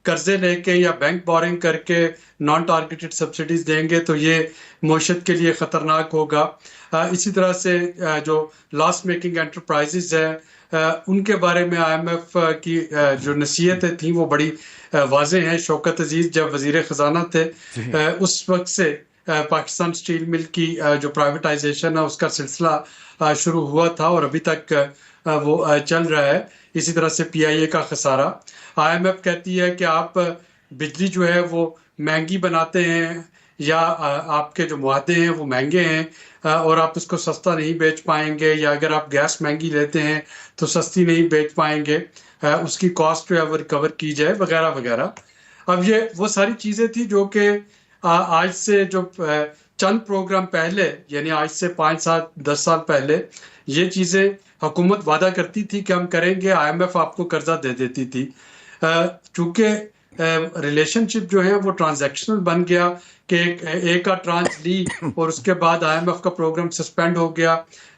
कर्जे लेके या बैंक बोरिंग करके नॉन टारगेटेड सब्सिडीज देंगे तो ये मईशत के लिए खतरनाक होगा। इसी तरह से जो लॉस मेकिंग एंटरप्राइजेज है उनके बारे में IMF की जो नसीहतें थी वो बड़ी वाज़ेह हैं। शौकत अजीज जब वजीर ख़जाना थे उस वक्त से पाकिस्तान स्टील मिल की जो प्राइवेटाइजेशन है उसका सिलसिला शुरू हुआ था और अभी तक वो चल रहा है। इसी तरह से PIA का खसारा। IMF कहती है कि आप बिजली जो है वो महंगी बनाते हैं या आपके जो मुआदे हैं वो महंगे हैं और आप उसको सस्ता नहीं बेच पाएंगे, या अगर आप गैस महंगी लेते हैं तो सस्ती नहीं बेच पाएंगे, उसकी कॉस्ट जो है वो रिकवर की जाए, वगैरह वगैरह। अब ये वो सारी चीज़ें थी जो कि आज से जो चंद प्रोग्राम पहले, यानी आज से 5-7-10 साल पहले ये चीज़ें हुकूमत वादा करती थी कि हम करेंगे, IMF आपको कर्जा दे देती थी। चूँकि रिलेशनशिप जो है वो ट्रांजैक्शनल बन गया कि एक का ट्रांच ली और उसके बाद IMF का प्रोग्राम सस्पेंड हो गया।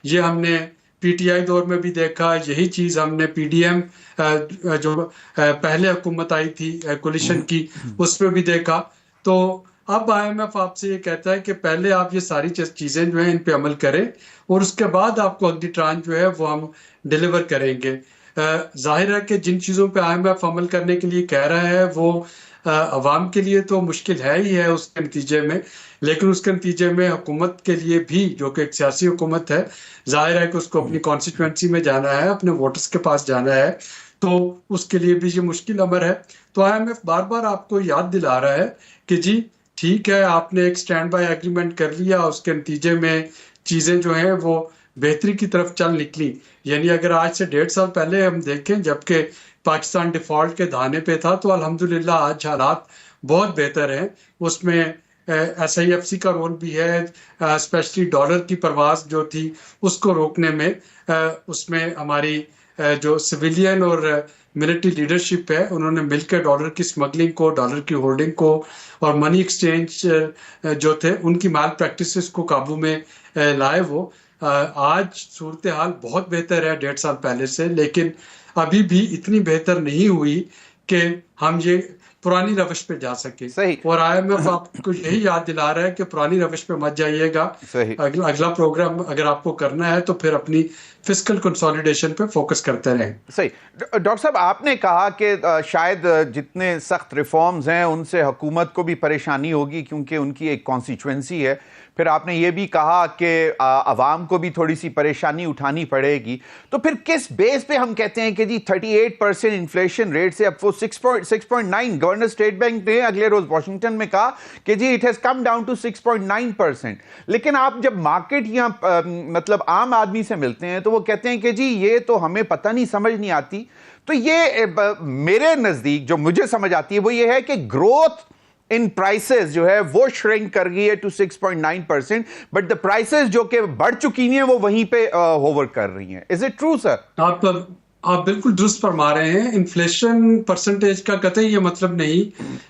ये हमने PTI दौर में भी देखा, यही चीज़ हमने PDM जो पहले हुकूमत आई थी कोलिशन की उसमें भी देखा। तो अब IMF आपसे ये कहता है कि पहले आप ये सारी चीज़ें जो हैं इन पे अमल करें और उसके बाद आपको अगली ट्रांच जो है वो हम डिलीवर करेंगे। जाहिर है कि जिन चीज़ों पे IMF अमल करने के लिए कह रहा है वो अवाम के लिए तो मुश्किल है ही है उसके नतीजे में, लेकिन उसके नतीजे में हुकूमत के लिए भी, जो कि एक सियासी हुकूमत है, जाहिर है कि उसको अपनी कॉन्स्टिट्यूंसी में जाना है, अपने वोटर्स के पास जाना है, तो उसके लिए भी ये मुश्किल अमर है। तो IMF बार बार आपको याद दिला रहा है कि जी ठीक है, आपने एक स्टैंड बाय एग्रीमेंट कर लिया, उसके नतीजे में चीज़ें जो हैं वो बेहतरी की तरफ चल निकली। यानी अगर आज से 1.5 साल पहले हम देखें जबकि पाकिस्तान डिफ़ॉल्ट के दाने पे था, तो अल्हम्दुलिल्लाह आज हालात बहुत बेहतर हैं। उसमें SIFC का रोल भी है, स्पेशली डॉलर की परवाज जो थी उसको रोकने में। उसमें हमारी जो सिविलियन और मिलिट्री लीडरशिप है उन्होंने मिलकर डॉलर की स्मगलिंग को, डॉलर की होल्डिंग को और मनी एक्सचेंज जो थे उनकी माल प्रैक्टिसेस को काबू में लाए। वो आज सूरत हाल बहुत बेहतर है 1.5 साल पहले से, लेकिन अभी भी इतनी बेहतर नहीं हुई कि हम ये पुरानी रविश पे जा सके। सही। और IMF आपको यही याद दिला रहा है कि पुरानी रविश पे मत जाइएगा। सही। अगला प्रोग्राम अगर आपको करना है तो फिर अपनी फिस्कल कंसोलिडेशन पे फोकस करते रहें। सही। डॉक्टर साहब, आपने कहा कि शायद जितने सख्त रिफॉर्म्स हैं उनसे हुकूमत को भी परेशानी होगी क्योंकि उनकी एक कॉन्स्टिट्यूएंसी है। फिर आपने ये भी कहा कि अवाम को भी थोड़ी सी परेशानी उठानी पड़ेगी। तो फिर किस बेस पे हम कहते हैं कि जी 38% इन्फ्लेशन रेट से अब वो 6.9, गवर्नर स्टेट बैंक ने अगले रोज वॉशिंगटन में कहा कि जी it has come down to 6.9%। लेकिन आप जब मार्केट या मतलब आम आदमी से मिलते हैं तो वो कहते हैं कि जी ये तो हमें पता नहीं, समझ नहीं आती। तो ये मेरे नजदीक जो मुझे समझ आती है वो ये है कि ग्रोथ इन प्राइसेस जो है वो श्रिंक कर गई है टू 6.9%, बट द प्राइसेस जो कि बढ़ चुकी हैं वो वहीं पे होवर कर रही हैं। Is it true sir? आप बिल्कुल दुरुस्त फरमा रहे हैं। इन्फ्लेशन परसेंटेज का कतई ये मतलब नहीं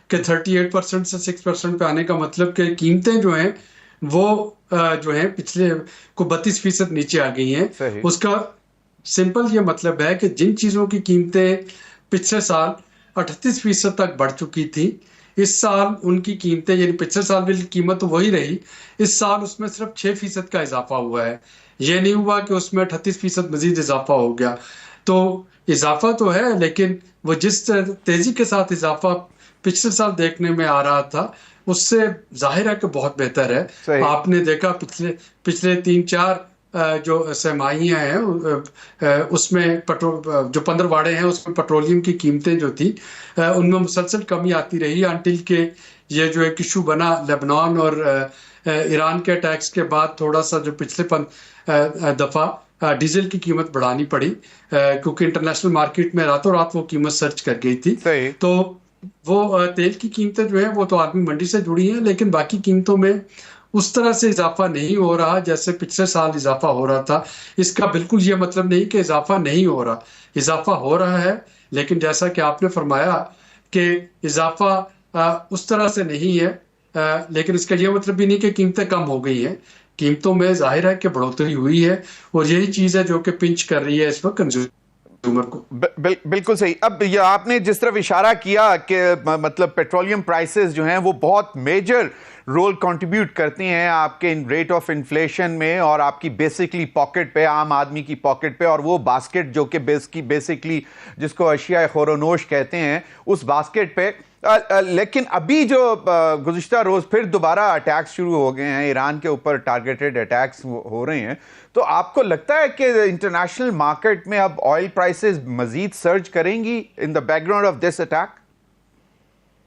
कि 38% से 6% पे आने का मतलब कि कीमतें जो हैं वो जो है पिछले को 32% नीचे आ गई हैं। उसका सिंपल ये मतलब है कि जिन चीजों की कीमतें पिछले साल 38% तक बढ़ चुकी थी, इस साल उनकी कीमतें, यानी पिछले साल भी कीमत तो वही रही, इस साल उसमें सिर्फ 6% का इजाफा हुआ है। ये नहीं हुआ कि उसमें 38% मजीद इजाफा हो गया। तो इजाफा तो है, लेकिन वो जिस तेजी के साथ इजाफा पिछले साल देखने में आ रहा था उससे जाहिर है कि बहुत बेहतर है। आपने देखा पिछले 3-4 जो सहमाहियां हैं उसमें पेट्रोल जो 15 वाड़े हैं उसमें पेट्रोलियम की कीमतें जो थी उनमें मुसलसल कमी आती रही अनटिल के ये जो एक इशू बना लेबनान और ईरान के अटैक्स के बाद, थोड़ा सा जो पिछले दफा डीजल की कीमत बढ़ानी पड़ी क्योंकि इंटरनेशनल मार्केट में रातों रात वो कीमत सर्च कर गई थी। तो वो तेल की कीमतें जो है वो तो आदमी मंडी से जुड़ी हैं, लेकिन बाकी कीमतों में उस तरह से इजाफा नहीं हो रहा जैसे पिछले साल इजाफा हो रहा था। इसका बिल्कुल ये मतलब नहीं कि इजाफा नहीं हो रहा, इजाफा हो रहा है, लेकिन जैसा कि आपने फरमाया कि इजाफा उस तरह से नहीं है। लेकिन इसका ये मतलब भी नहीं कि कीमतें कम हो गई हैं। कीमतों में जाहिर है कि बढ़ोतरी हुई है और यही चीज है जो कि पिंच कर रही है इस वक्त कंज्यूमर को। बिल्कुल सही। अब ये आपने जिस तरफ इशारा किया कि मतलब पेट्रोलियम प्राइसेस जो हैं वो बहुत मेजर रोल कंट्रीब्यूट करती हैं आपके रेट ऑफ इन्फ्लेशन में और आपकी बेसिकली पॉकेट पे, आम आदमी की पॉकेट पे, और वो बास्केट जो कि बेसिकली जिसको अशिया खोरोनोश कहते हैं उस बास्केट पे। लेकिन अभी जो गुज़िश्ता रोज फिर दोबारा अटैक्स शुरू हो गए हैं, ईरान के ऊपर टारगेटेड अटैक्स हो रहे हैं, तो आपको लगता है कि इंटरनेशनल मार्केट में अब ऑयल प्राइसेस मजीद सर्ज करेंगी in the background of this attack?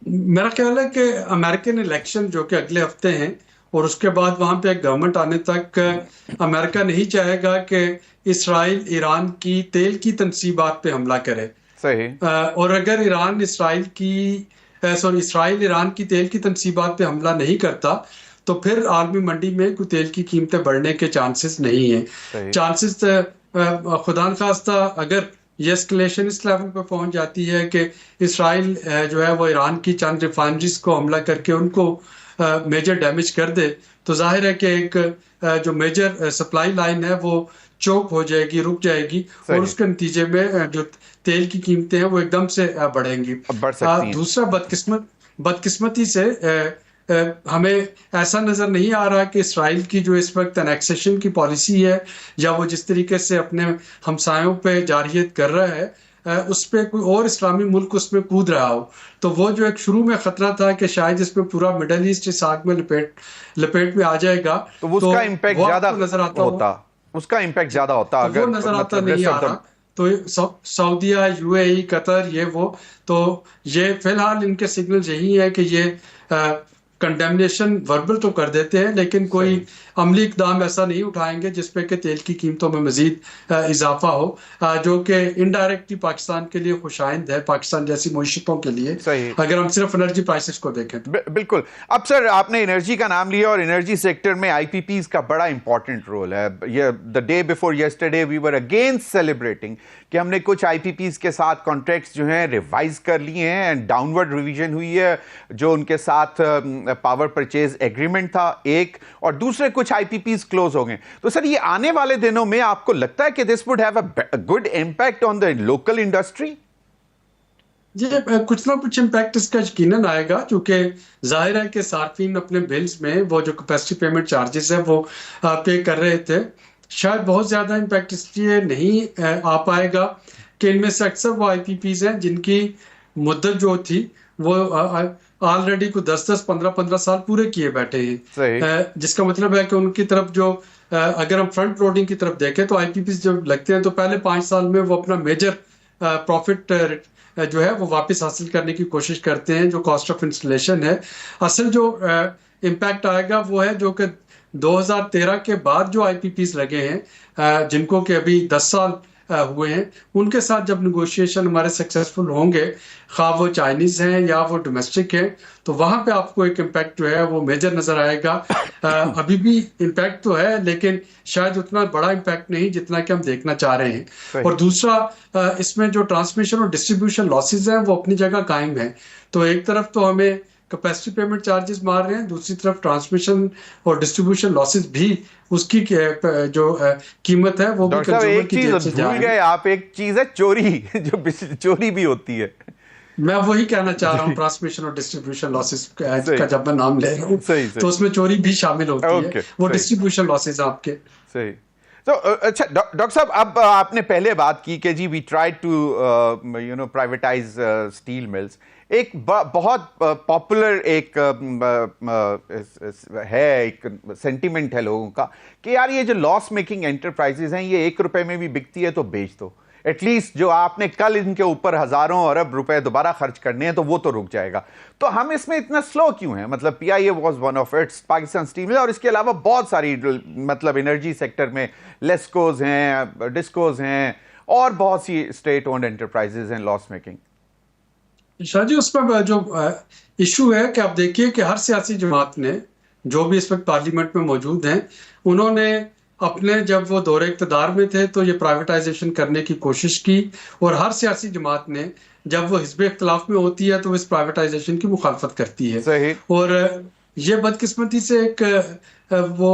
मेरा ख्याल है कि अमेरिकन इलेक्शन जो कि अगले हफ्ते हैं और उसके बाद वहां पे एक गवर्नमेंट आने तक अमेरिका नहीं चाहेगा कि इसराइल ईरान की तेल की तनसीबात पे हमला करे। सही। और अगर इसराइल ईरान की तेल की तनसीबात पे हमला नहीं करता तो फिर आलमी मंडी में कोई तेल की कीमतें बढ़ने के चांसेस नहीं है। चांसेस खुदा न खास्ता अगर ये एस्केलेशन इस लेवल पे पहुंच जाती है कि इसराइल जो है वो ईरान की चंद रिफाइनरीज को हमला करके उनको मेजर डैमेज कर दे, तो जाहिर है कि एक जो मेजर सप्लाई लाइन है वो चोक हो जाएगी, रुक जाएगी और उसके नतीजे में जो तेल की कीमतें हैं वो एकदम से बढ़ेंगी। दूसरा, बदकिस्मती से हमें ऐसा नजर नहीं आ रहा कि इसराइल की जो इस वक्त एनेक्सेशन की पॉलिसी है या वो जिस तरीके से अपने हमसायों पे जारहियत कर रहा है उस पर कोई और इस्लामी मुल्क उसमें कूद रहा हो। तो वो जो एक शुरू में खतरा था कि शायद इसमें पूरा मिडल ईस्ट इस आग में लपेट में आ जाएगा, तो उसका इम्पैक्ट ज्यादा नजर आता होता, उसका इम्पैक्ट ज्यादा होता, अगर वो नजर आता नहीं आ रहा। तो सऊदीया, यूएई, कतर, ये वो, तो ये फिलहाल इनके सिग्नल यही है कि ये कंडेमनेशन वर्बल तो कर देते हैं लेकिन कोई अमली इकदाम ऐसा नहीं उठाएंगे जिसपे कि तेल की कीमतों में मजीद इजाफा हो, जो कि इनडायरेक्टली पाकिस्तान के लिए खुशाइंद है, पाकिस्तान जैसी मईशतों के लिए, अगर हम सिर्फ एनर्जी प्राइसेस को देखें तो। बिल्कुल। अब सर आपने एनर्जी का नाम लिया और एनर्जी सेक्टर में आईपीपीज का बड़ा इंपॉर्टेंट रोल है। ये the day before yesterday we were again celebrating कि हमने कुछ आईपीपीज के साथ कॉन्ट्रैक्ट्स जो हैं रिवाइज कर लिए हैं एंड डाउनवर्ड रिवीजन हुई है। जो उनके साथ पावर परचेज एग्रीमेंट था एक, और दूसरे कुछ आईपीपीज क्लोज हो गए। तो सर ये आने वाले दिनों में आपको लगता है कि this would have a good impact on the local industry? ये कुछ ना कुछ इम्पैक्ट इसका यकीनन आएगा, क्योंकि जाहिर है कि सार्फिन अपने बिल्स में वो जो कैपेसिटी पेमेंट चार्जेस है वो पे कर रहे थे। शायद बहुत ज्यादा इम्पैक्ट इसलिए नहीं आ पाएगा कि इनमें से अक्सर वो आईपीपीज हैं जिनकी मुद्दत जो थी वो ऑलरेडी को 10-10, 15-15 साल पूरे किए बैठे हैं। जिसका मतलब है कि उनकी तरफ जो अगर हम फ्रंट लोडिंग की तरफ देखें तो आईपीपीज जब लगते हैं तो पहले 5 साल में वो अपना मेजर प्रॉफिट जो है वो वापस हासिल करने की कोशिश करते हैं, जो कॉस्ट ऑफ इंस्टॉलेशन है। असल जो इम्पैक्ट आएगा वो है जो कि 2013 के बाद जो आईपीपीज लगे हैं, जिनको कि अभी 10 साल हुए हैं, उनके साथ जब निगोशिएशन हमारे सक्सेसफुल होंगे, खा वो चाइनीज हैं या वो डोमेस्टिक हैं, तो वहां पे आपको एक इम्पैक्ट जो है वो मेजर नजर आएगा। अभी भी इम्पैक्ट तो है, लेकिन शायद उतना बड़ा इम्पैक्ट नहीं जितना कि हम देखना चाह रहे हैं। और दूसरा, इसमें जो ट्रांसमिशन और डिस्ट्रीब्यूशन लॉसेज हैं वो अपनी जगह कायम है। तो एक तरफ तो हमें कैपेसिटी पेमेंट चार्जेस मार रहे हैं, दूसरी तरफ ट्रांसमिशन और डिस्ट्रीब्यूशन लॉसेस भी उसकी जो कीमत है वो भी कंज्यूमर की जेब से जा रही है। भूल गए आप, एक चीज है चोरी, जो चोरी भी होती है। मैं वही कहना चाह रहा हूँ, ट्रांसमिशन और डिस्ट्रीब्यूशन लॉसेस का जब मैं नाम ले रहा हूँ तो उसमें चोरी भी शामिल होती है, वो डिस्ट्रीब्यूशन लॉसेस आपके। सही। तो अच्छा डॉक्टर साहब, अब आपने पहले बात की कि जी we try to privatise steel mills. एक बहुत पॉपुलर एक सेंटिमेंट है लोगों का कि यार ये जो लॉस मेकिंग एंटरप्राइजेज हैं ये 1 रुपए में भी बिकती है तो बेच दो, एटलीस्ट जो आपने कल इनके ऊपर हजारों अरब रुपए दोबारा खर्च करने हैं तो वो तो रुक जाएगा। तो हम इसमें इतना स्लो क्यों हैं? मतलब PIA was one of its, Pakistan steel mill, और इसके अलावा बहुत सारी मतलब एनर्जी सेक्टर में लेस्कोज हैं, डिस्कोज हैं, और बहुत सी स्टेट ओन्ड एंटरप्राइजेज हैं लॉस मेकिंग। शाह जी, उसमें जो इशू है कि आप देखिए कि हर सियासी जमात ने, जो भी इस वक्त पार्लियामेंट में मौजूद हैं, उन्होंने अपने जब वो दौरे इक़्तिदार में थे तो ये प्राइवेटाइजेशन करने की कोशिश की, और हर सियासी जमात ने जब वो हिज़्ब इख्तिलाफ में होती है तो इस प्राइवेटाइजेशन की मुखालफत करती है। सही। और ये बदकिस्मती से एक वो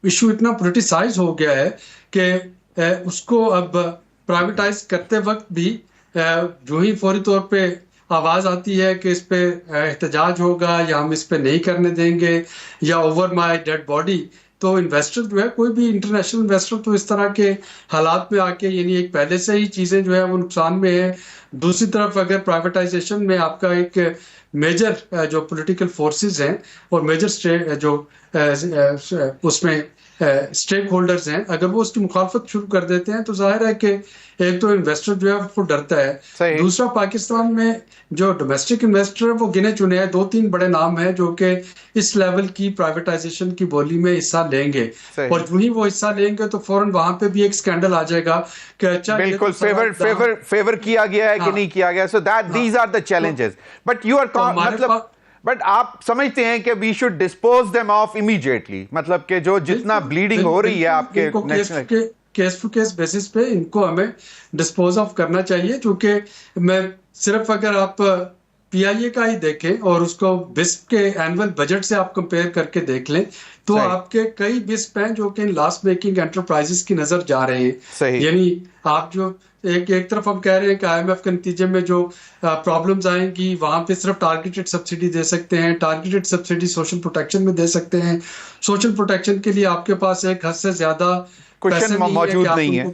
इशू इतना पोलिटिसाइज हो गया है कि उसको अब प्राइवेटाइज करते वक्त भी जो ही फौरी तौर पे आवाज आती है कि इस पे एहतजाज होगा या हम इस पे नहीं करने देंगे या ओवर माय डेड बॉडी, तो इन्वेस्टर जो है, कोई भी इंटरनेशनल इन्वेस्टर तो इस तरह के हालात में आके, यानी एक पहले से ही चीजें जो है वो नुकसान में है। दूसरी तरफ अगर प्राइवेटाइजेशन में आपका एक मेजर जो पॉलिटिकल फोर्सेस हैं और मेजर जो उसमें स्टेक होल्डर्स हैं, अगर वो उसकी मुखालफत शुरू कर देते हैं तो जाहिर है कि एक तो इन्वेस्टर जो है वो डरता है। दूसरा, पाकिस्तान में जो डोमेस्टिक इन्वेस्टर है वो गिने चुने हैं, 2-3 बड़े नाम हैं जो कि इस लेवल की प्राइवेटाइजेशन की बोली में हिस्सा लेंगे, और जो ही वो हिस्सा लेंगे तो फौरन वहां पे भी एक स्कैंडल आ जाएगा कि अच्छा बिल्कुल फेवर किया गया है कि नहीं किया गया। So that these are the challenges, but you are मतलब बट आप समझते हैं कि we should dispose them off immediately, मतलब कि जो जितना ब्लीडिंग हो रही है आपके केस टू केस बेसिस पे इनको हमें डिस्पोज ऑफ करना चाहिए। क्योंकि मैं सिर्फ अगर आप पीआईए का ही देखें और उसको बिस्प के एनुअल बजट से आप कंपेयर करके देख लें तो आपके कई बिस्प हैं जो कि इन लॉस मेकिंग एंटरप्राइजेस की नजर जा रहे हैं। यानी आप जो एक तरफ हम कह रहे हैं कि आईएमएफ के नतीजे में जो प्रॉब्लम्स आएंगी वहां पे सिर्फ टारगेटेड सब्सिडी दे सकते हैं, टारगेटेड सब्सिडी सोशल प्रोटेक्शन में दे सकते हैं। सोशल प्रोटेक्शन के लिए आपके पास एक हद से ज्यादा पैसे मौजूद नहीं है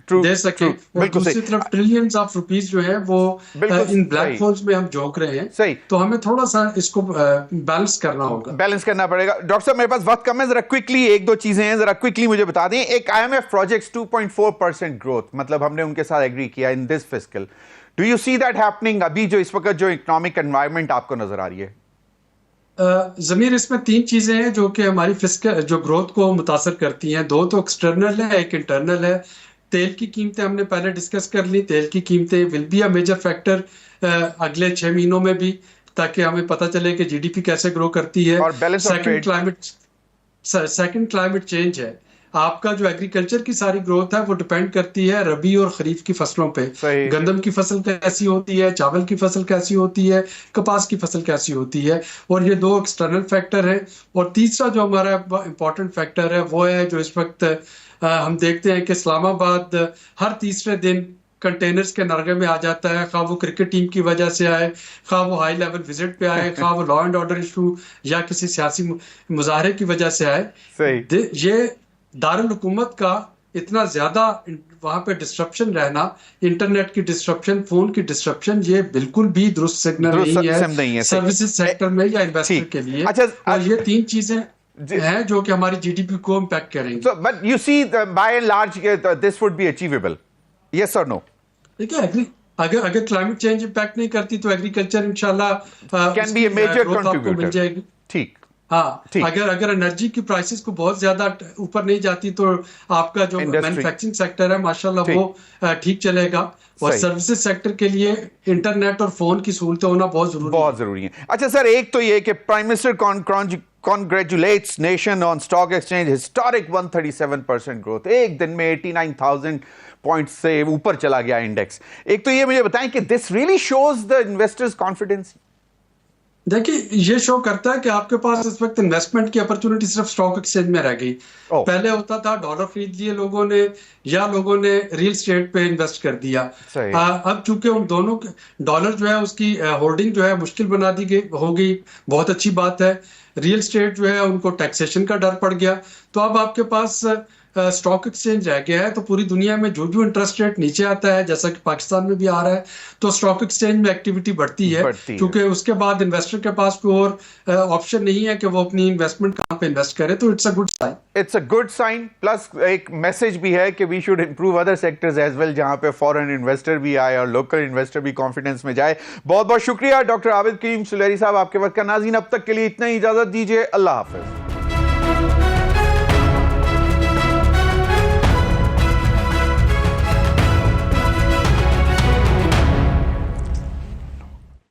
दे सके, और दूसरी तरफ ट्रिलियंस ऑफ रुपीस जो है वो इन ब्लैक होल्स में हम झोंक रहे हैं। सही। तो हमें थोड़ा सा इसको बैलेंस करना होगा, बैलेंस करना पड़ेगा। डॉक्टर साहब, मेरे पास वक्त कम है, जरा क्विकली 1-2 चीजें हैं, जरा क्विकली मुझे बता दें। एक आईएमएफ प्रोजेक्ट्स 2.4% ग्रोथ, मतलब हमने उनके साथ एग्री किया in this fiscal. Do you see that happening अभी जो इस वक्त जो इकोनॉमिक एनवायरनमेंट आपको नजर आ रही है? जमीर, इसमें 3 चीजें हैं जो कि हमारी फिस्कल जो ग्रोथ को मुतासर करती हैं। 2 तो एक्सटर्नल है, एक इंटरनल है। तेल की कीमतें हमने पहले डिस्कस कर ली, तेल की कीमतें will be a major factor अगले 6 महीनों में भी, ताकि हमें पता चले कि जीडीपी कैसे ग्रो करती है। और सेकंड क्लाइमेट चेंज है। आपका जो एग्रीकल्चर की सारी ग्रोथ है वो डिपेंड करती है रबी और खरीफ की फसलों पे। गंदम की फसल कैसी होती है, चावल की फसल कैसी होती है, कपास की फसल कैसी होती है, और ये 2 एक्सटर्नल फैक्टर है। और तीसरा जो हमारा इंपॉर्टेंट फैक्टर है वो है जो इस वक्त हम देखते हैं कि इस्लामाबाद हर तीसरे दिन कंटेनर्स के नरगे में आ जाता है, खा वो क्रिकेट टीम की वजह से आए, खा वो हाई लेवल विजिट पे आए, खा वो लॉ एंड ऑर्डर इशू या किसी सियासी मुजाहरे की वजह से आए। सही। ये दारुल हुकूमत का इतना ज्यादा वहां पे डिस्ट्रप्शन रहना, इंटरनेट की डिस्ट्रप्शन, फोन की डिस्ट्रप्शन, ये बिल्कुल भी दुरुस्त सिग्नल नहीं है सर्विसेज सेक्टर में या इन्वेस्टर के लिए। अच्छा, और ये 3 चीजें हैं जो कि हमारी जीडीपी को इम्पैक्ट करेंगे। So, but you see, by and large, this would be achievable. Yes or no? देखिए, अगर क्लाइमेट चेंज इम्पैक्ट नहीं करती तो एग्रीकल्चर इंशाल्लाह Can be a major growth आपको मिल contributor. जाएगी। ठीक। हाँ, ठीक। अगर एनर्जी की प्राइसेस को बहुत ज्यादा ऊपर नहीं जाती तो आपका जो Industry. मैन्युफैक्चरिंग सेक्टर है माशाल्लाह वो ठीक चलेगा। और सही। सर्विसेज सेक्टर के लिए इंटरनेट और फोन की सहूलतें होना बहुत जरूरी है। अच्छा सर, एक तो ये कि prime minister congratulates nation on stock exchange historic 137% growth, एक दिन में 89,000 पॉइंट से ऊपर चला गया इंडेक्स। एक तो ये मुझे बताएं कि this really shows the investors confidence. देखिए, ये शो करता है कि आपके पास इस वक्त इन्वेस्टमेंट की अपॉर्चुनिटी सिर्फ स्टॉक एक्सचेंज में रह गई। पहले होता था डॉलर खरीद लिए लोगों ने या लोगों ने रियल एस्टेट पे इन्वेस्ट कर दिया। अब चूंकि उन दोनों डॉलर जो है उसकी होल्डिंग जो है मुश्किल बना दी गई हो गई, बहुत अच्छी बात है। रियल एस्टेट जो है उनको टैक्सेशन का डर पड़ गया, तो अब आपके पास स्टॉक एक्सचेंज रह गया है। तो पूरी दुनिया में जो इंटरेस्ट रेट नीचे आता है, जैसा कि पाकिस्तान में भी आ रहा है, तो स्टॉक एक्सचेंज में एक्टिविटी बढ़ती है, क्योंकि उसके बाद इन्वेस्टर के पास कोई और ऑप्शन नहीं है कि वो अपनी इन्वेस्टमेंट कहाँ पे इन्वेस्ट करे। तो it's a good sign. It's a good sign, plus एक मैसेज भी है कि we should improve other sectors as well, जहां पे फॉरेन इन्वेस्टर भी आए और लोकल इन्वेस्टर भी कॉन्फिडेंस में जाए। बहुत बहुत शुक्रिया डॉक्टर आबिद करीम सुलेरी साहब आपके वक्त का। नाज़रीन, अब तक के लिए इतना ही, इजाजत दीजिए, अल्लाह हाफिज।